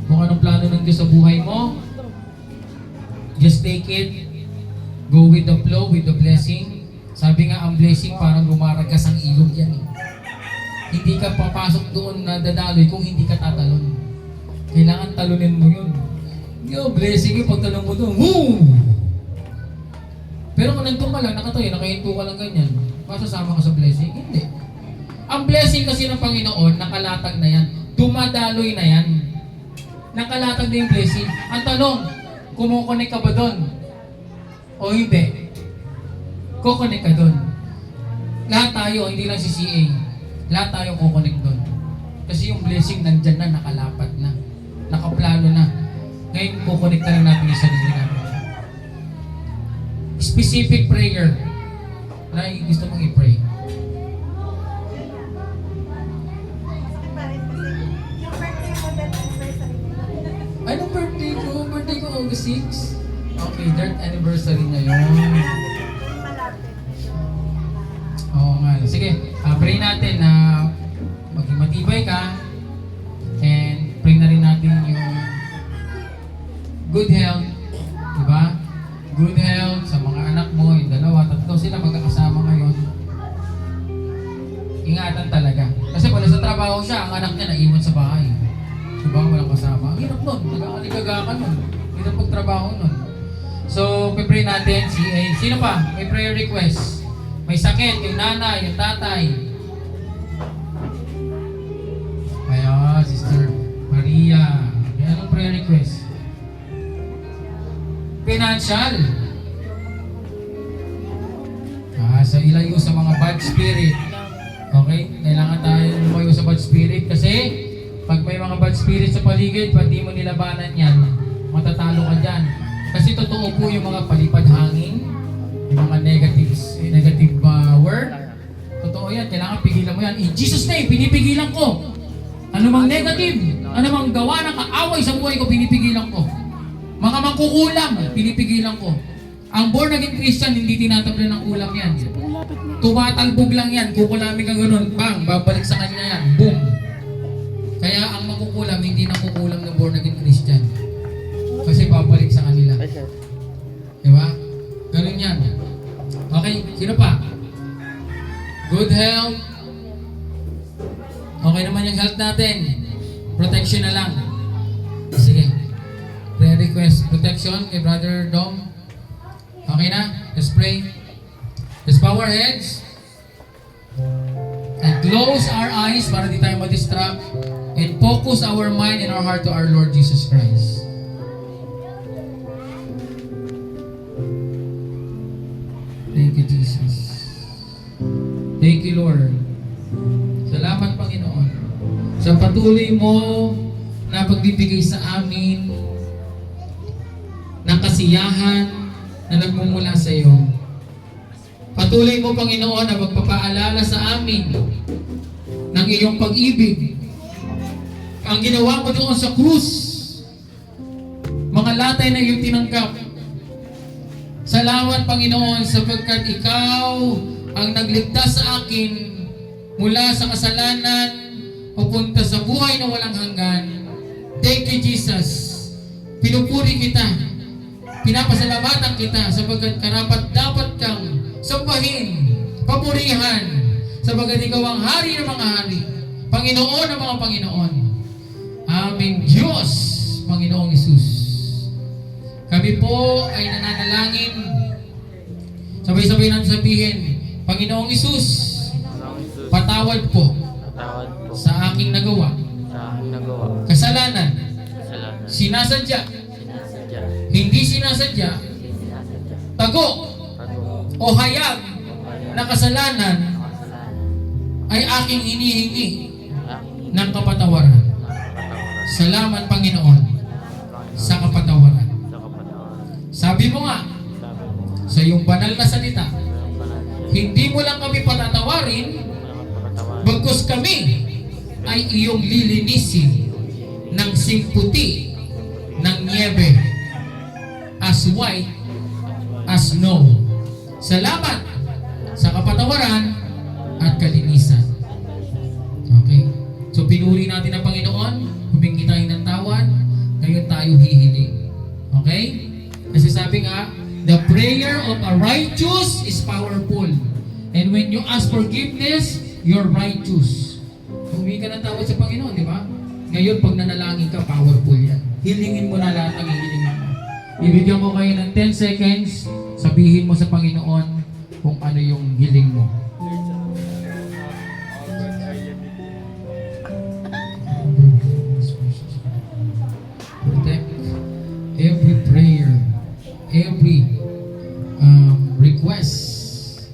Kung anong plano ng Diyos sa buhay mo, just take it. Go with the flow, with the blessing. Sabi nga, ang blessing parang lumaragas ang ilog yan eh. Hindi ka papasok doon na dadaloy kung hindi ka tatalon. Kailangan talunin mo yun. Yung blessing yung pagtalon mo doon, woo! Pero kung nandun ka lang, nakatayo, nakahinto ka lang ganyan, masasama ka sa blessing? Hindi. Ang blessing kasi ng Panginoon, nakalatag na yan. Dumadaloy na yan. Nakalatag na yung blessing. Ang tanong, kumukonek ka ba doon? O hindi? Kukonek ka doon. Lahat tayo, hindi lang si CA. Lahat tayo kukonek doon. Kasi yung blessing nandyan na, nakalapat na. Nakaplano na. Ngayon, kukonek na lang natin yung sarili natin. Specific prayer na gusto mong i-pray. Yung birthday mo, that anniversary mo. Anong birthday ko? Birthday ko August 6. Okay, third anniversary na yun. Malapit. Oo nga. Sige, pray natin na maging matibay ka and pray na rin natin yung good health. Diba? Good health sa mga anak mo, yung dalawa, tatlo sila magkakasama ngayon. Ingatan talaga. Kasi pala sa trabaho siya, ang anak niya naiwan sa bahay. Diba? Walang kasama. Ang hirap nun. Nag-aaligagakan nun. Hirap pagtrabaho nun. So, pipray natin si sino pa? May prayer request. May sakit, yung nanay, yung tatay. Kaya, Sister Maria. May anong prayer request? Financial. So ilayo sa mga bad spirit. Okay? Kailangan tayo lumayo sa bad spirit kasi pag may mga bad spirit sa paligid, pag di mo nilabanan yan, matatalo ka dyan. Kasi totoo po yung mga palipad hangin, yung mga negative word. Totoo yan. Kailangan pigilan mo mo yan. In Jesus' name, pinipigilan ko. Anumang negative, anumang gawa ng kaaway sa buhay ko, pinipigilan ko. Mga mangkukulam, pinipigilan ko. Ang born again Christian, hindi tinatablan ng ulam yan. Tumatalbog lang yan, kukulami ka ganun, bang, babalik sa kanya yan, boom. Kaya ang makukulam, hindi nakukulam ng born again Christian. Kasi babalik sa kanila. Diba? Ganun yan. Okay, sino pa? Good health. Okay naman yung health natin. Protection na lang. Sige. Prayer request. Protection kay Brother Dom. Okay na? Let's pray. Let's bow our heads. And close our eyes para di tayo ma-distract. And focus our mind and our heart to our Lord Jesus Christ. Thank you, Jesus. Thank you, Lord. Salamat, Panginoon, sa patuloy mo na pagbibigay sa amin ng kasiyahan na nagmumula sa iyo. Patuloy mo, Panginoon, na magpapaalala sa amin ng iyong pag-ibig. Ang ginawa mo doon sa krus, mga latay na iyong tinanggap. Salamat, Panginoon, sapagkat ikaw ang nagligtas sa akin mula sa kasalanan papunta sa buhay na walang hanggan. Thank you, Jesus. Pinupuri kita. Pinapasalamatan kita sapagkat karapat dapat kang sambahin, papurihan, sapagkat ikaw ang hari ng mga hari, Panginoon ng mga Panginoon. Aming Diyos, Panginoong Hesus. Kami po ay nananalangin. Sabay-sabay natin sabihin, Panginoong Hesus, patawad po sa aking nagawa, kasalanan, sinasadya, hindi sinasadya, tago, o hayag na kasalanan ay aking hinihingi ng kapatawaran. Salamat, Panginoon, sa kapatawaran. Sabi mo nga sa iyong banal na salita, hindi mo lang kami patatawarin, bagkus kami ay iyong lilinisin ng simputi ng niebe, as white as snow. Salamat sa kapatawaran at kalinisan. Okay? So pinuri natin ang Panginoon, humingi tayo ng tawad, ngayon tayo hihiling. Okay? Kasi sabi nga, the prayer of a righteous is powerful. And when you ask forgiveness, you're righteous. Humingi ka ng tawad sa Panginoon, di ba? Ngayon, pag nanalangin ka, powerful yan. Hilingin mo na lahat ng hihilingin mo. Ibigyan mo kayo ng 10 seconds, sabihin mo sa Panginoon kung ano yung hiling mo. Protect every prayer, every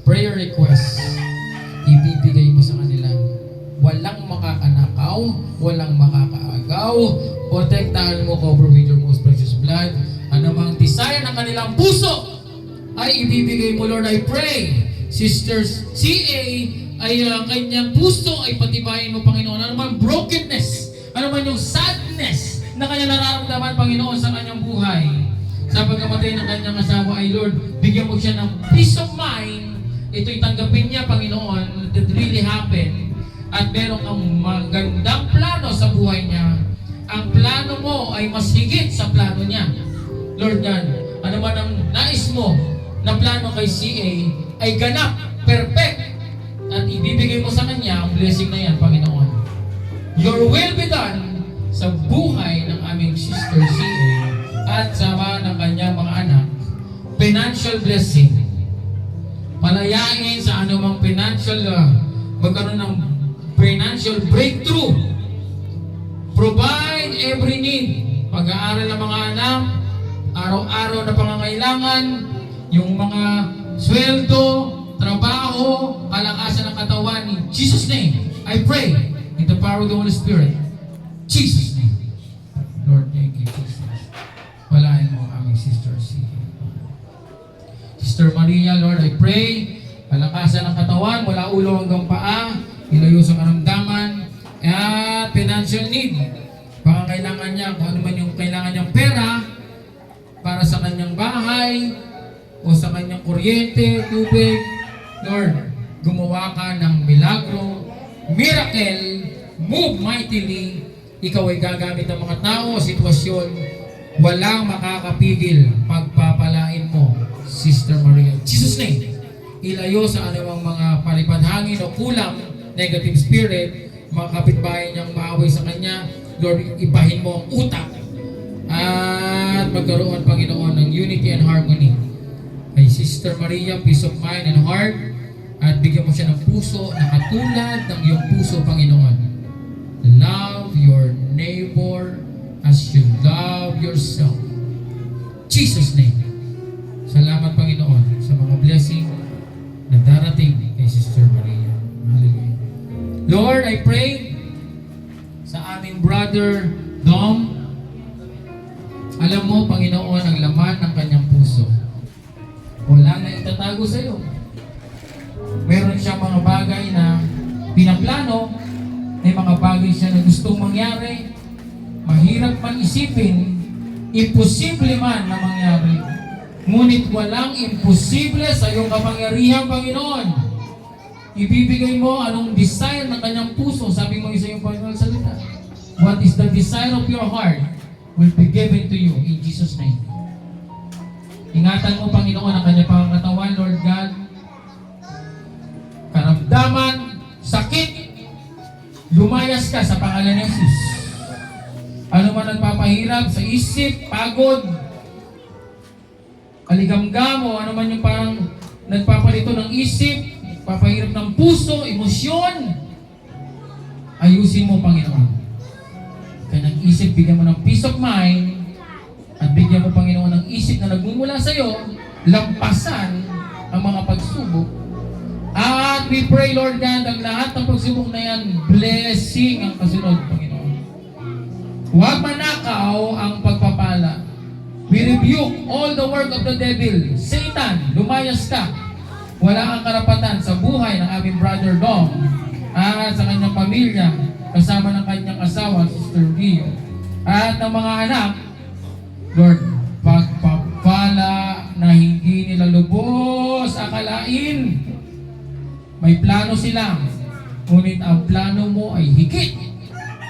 prayer request, ibibigay mo sa kanila. Walang makakanakaw, walang makakaagaw. Protektahan mo, cover with your most precious blood. Anumang desire ng kanilang puso ay ibibigay mo, Lord. I pray, Sisters CA, ay kanyang puso ay patibayin mo, Panginoon. Ano man brokenness, ano man yung sadness na kanya nararamdaman, Panginoon, sa kanyang buhay. Sa pagkamatay ng kanyang asawa ay, Lord, bigyan mo siya ng peace of mind. Ito'y tanggapin niya, Panginoon, that really happened. At meron kang magandang plano sa buhay niya. Ang plano mo ay mas higit sa plano niya. Lord God, ano man ang nais mo na plano kay CA ay ganap, perfect. At ibibigay mo sa kanya ang blessing na yan, Panginoon. Your will be done sa buhay ng aming sister CA at sa ng kanyang mga anak. Financial blessing. Palayain sa anumang financial, magkaroon ng financial breakthrough. Provide every need. Pag-aaral ng mga anak, araw-araw na pangangailangan, yung mga sweldo, trabaho, kalakasan ng katawan. In Jesus' name, I pray in the power of the Holy Spirit. Jesus' name. Lord, thank you, Jesus. Walain mo ang aming sister Sister Maria, Lord, I pray, kalakasan ng katawan, mula ulo hanggang paa, ilayo sa karamdaman, at financial need. Baka kailangan niya, kung ano man yung kailangan niyang pera, para sa kanyang bahay, o sa kanyang kuryente, tubig. Lord, gumawa ka ng milagro, miracle, move mightily. Ikaw ay gagamit ng mga tao o sitwasyon. Walang makakapigil. Pagpapalain mo, Sister Maria. Jesus' name, ilayo sa anumang mga palipadhangin o kulang, negative spirit, mga kapitbahay niyang maaway sa kanya. Lord, ibahin mo ang utak at magkaroon, Panginoon, ng unity and harmony. Kay Sister Maria, peace of mind and heart, at bigyan mo siya ng puso na katulad ng iyong puso, Panginoon. Love your neighbor as you love yourself. Jesus' name. Salamat, Panginoon, sa mga blessing na darating kay Sister Maria. Hallelujah. Lord, I pray sa aming brother Dom. Alam mo, Panginoon, ang laman ng kanyang puso. Wala na itatago sa iyo. Meron siyang mga bagay na pinaplano, may mga bagay siya na gustong mangyari, mahirap man isipin, imposible man na mangyari. Ngunit walang imposible sa iyong kapangyarihan, Panginoon. Ibibigay mo anong desire ng kanyang puso. Sabi mo sa iyong Panginoon salita. What is the desire of your heart will be given to you in Jesus' name. Ingatan mo, Panginoon, ang kanyang pangangatawan, Lord God. Karamdaman, sakit, lumayas ka sa pangalan ng Jesus. Ano man nagpapahirap sa isip, pagod, aligamgam, o ano man yung parang nagpapalito ng isip, papahirap ng puso, emosyon, ayusin mo, Panginoon. Kaya ng isip, bigyan mo ng peace of mind, at bigyan mo, Panginoon, ng isip na nagmumula sa iyo, lampasan ang mga pagsubok. At we pray, Lord God, ang lahat ng pagsubok na yan, blessing ang kasunod, Panginoon. Huwag manakaw ang pagpapala. We rebuke all the work of the devil. Satan, lumayas ka. Wala kang karapatan sa buhay ng aming brother Dom at sa kanyang pamilya, kasama ng kanyang asawa, Sister Rio, at ng mga anak. Lord, pagpapala na hindi nila lubos akalain. May plano sila, ngunit ang plano mo ay higit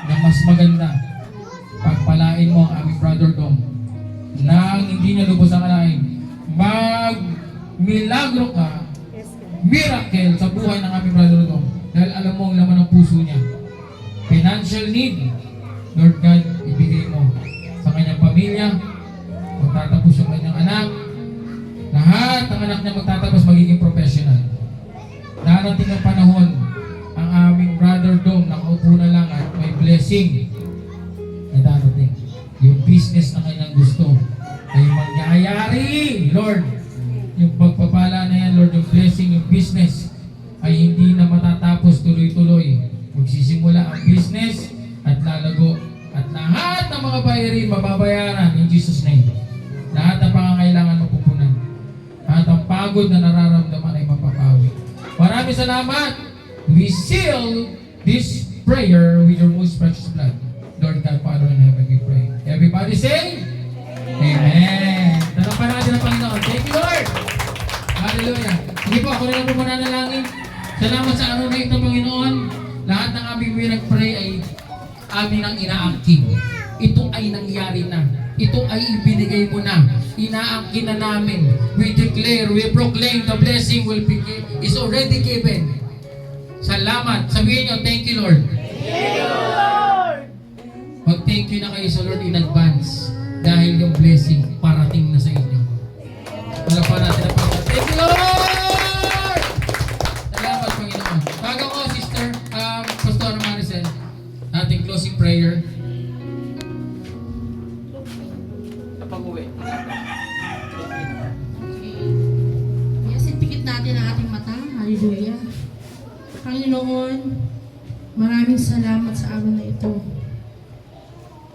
na mas maganda. Pagpalain mo ang aming brother Dom nang hindi niya lubos akalain. Mag-milagro ka, miracle sa buhay ng aming brother Dom, dahil alam mo ang laman ng puso niya. Financial need, Lord God, ibigay mo sa kanyang pamilya. Magtatapos yung kanyang anak. Lahat ng anak niya magtatapos magiging professional. Darating ang panahon, ang aming brother Dom nakaupo na lang at may blessing na darating. Yung business na kanyang gusto ay mangyayari, Lord. Yung pagpapala na yan, Lord, yung blessing, yung business ay hindi na matatapos tuloy-tuloy. Magsisimula ang business at lalago. At lahat ng mga bayarin, mababayaran in Jesus' name. Lahat ng pangangailangan mapupunan. Lahat ng pagod na nararamdaman ay mapapawi. Maraming salamat. We seal this prayer with your most precious blood. Lord God, Father in heaven, we pray. Everybody say, Amen. Tanapan natin ang Panginoon. Thank you, Lord. Hallelujah. Sige po, ako rin ang pumananalangin. Salamat sa araw na ito, Panginoon. Lahat ng aming pinag-pray ay amin ang inaangkin. Ito ay nangyari na. Ito ay ibinigay mo na. Inaangkin na namin. We declare, we proclaim the blessing is already given. Salamat. Sabihin nyo, thank you, Lord. Thank you, Lord! Mag-thank you na kayo sa Lord in advance dahil yung blessing parating na sa inyo. Malapan natin ang Panginoon. Thank you, Lord! Salamat, Panginoon. Bago ko, Sister, Pastor Maricel, ating closing prayer. Napag-uwi. Yes, ipikit natin ang ating mata. Hallelujah. Panginoon, maraming salamat sa araw na ito.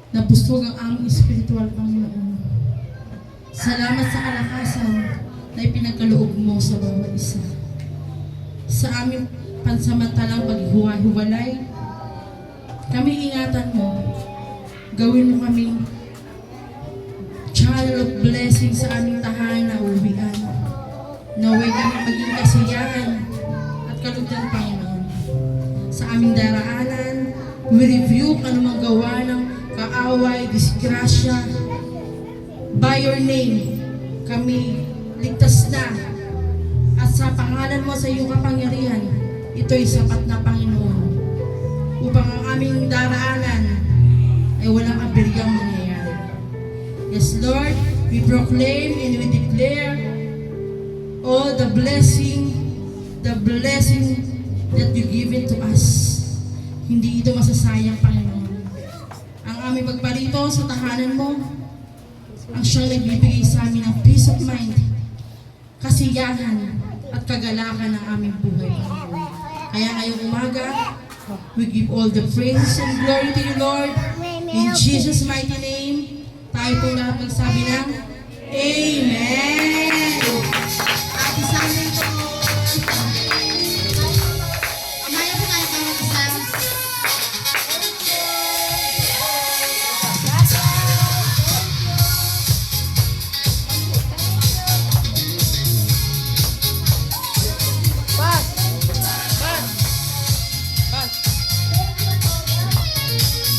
Nabustog ang aming spiritual, Panginoon. Salamat sa kalakasan na ipinagkaloob mo sa bawat isa. Sa aming pansamantalang paghiwa-hiwalay. Kami ingatan mo. Gawin mo kaming channel of blessing sa aming tahanan na uwian. Naway kami maging kasiyahan at kalugdan, Panginoon. Sa aming daraanan, we rebuke anumang gawa ng kaaway, disgrasya. By your name, kami ligtas na. At sa pangalan mo sa iyong kapangyarihan, ito'y sapat na, Panginoon, upang ang aming daraanan ay walang aberyang mangyayari. Yes, Lord, we proclaim and we declare all the blessing that you given to us. Hindi ito masasayang, Panginoon. Ang aming pagparito sa tahanan mo, ang siyang nagbibigay sa amin ng peace of mind, kasiyahan, at kagalakan ng aming buhay. Kaya ngayong umaga, we give all the praise and glory to you, Lord. In Jesus' mighty name, tayo po lahat magsabi ng Amen.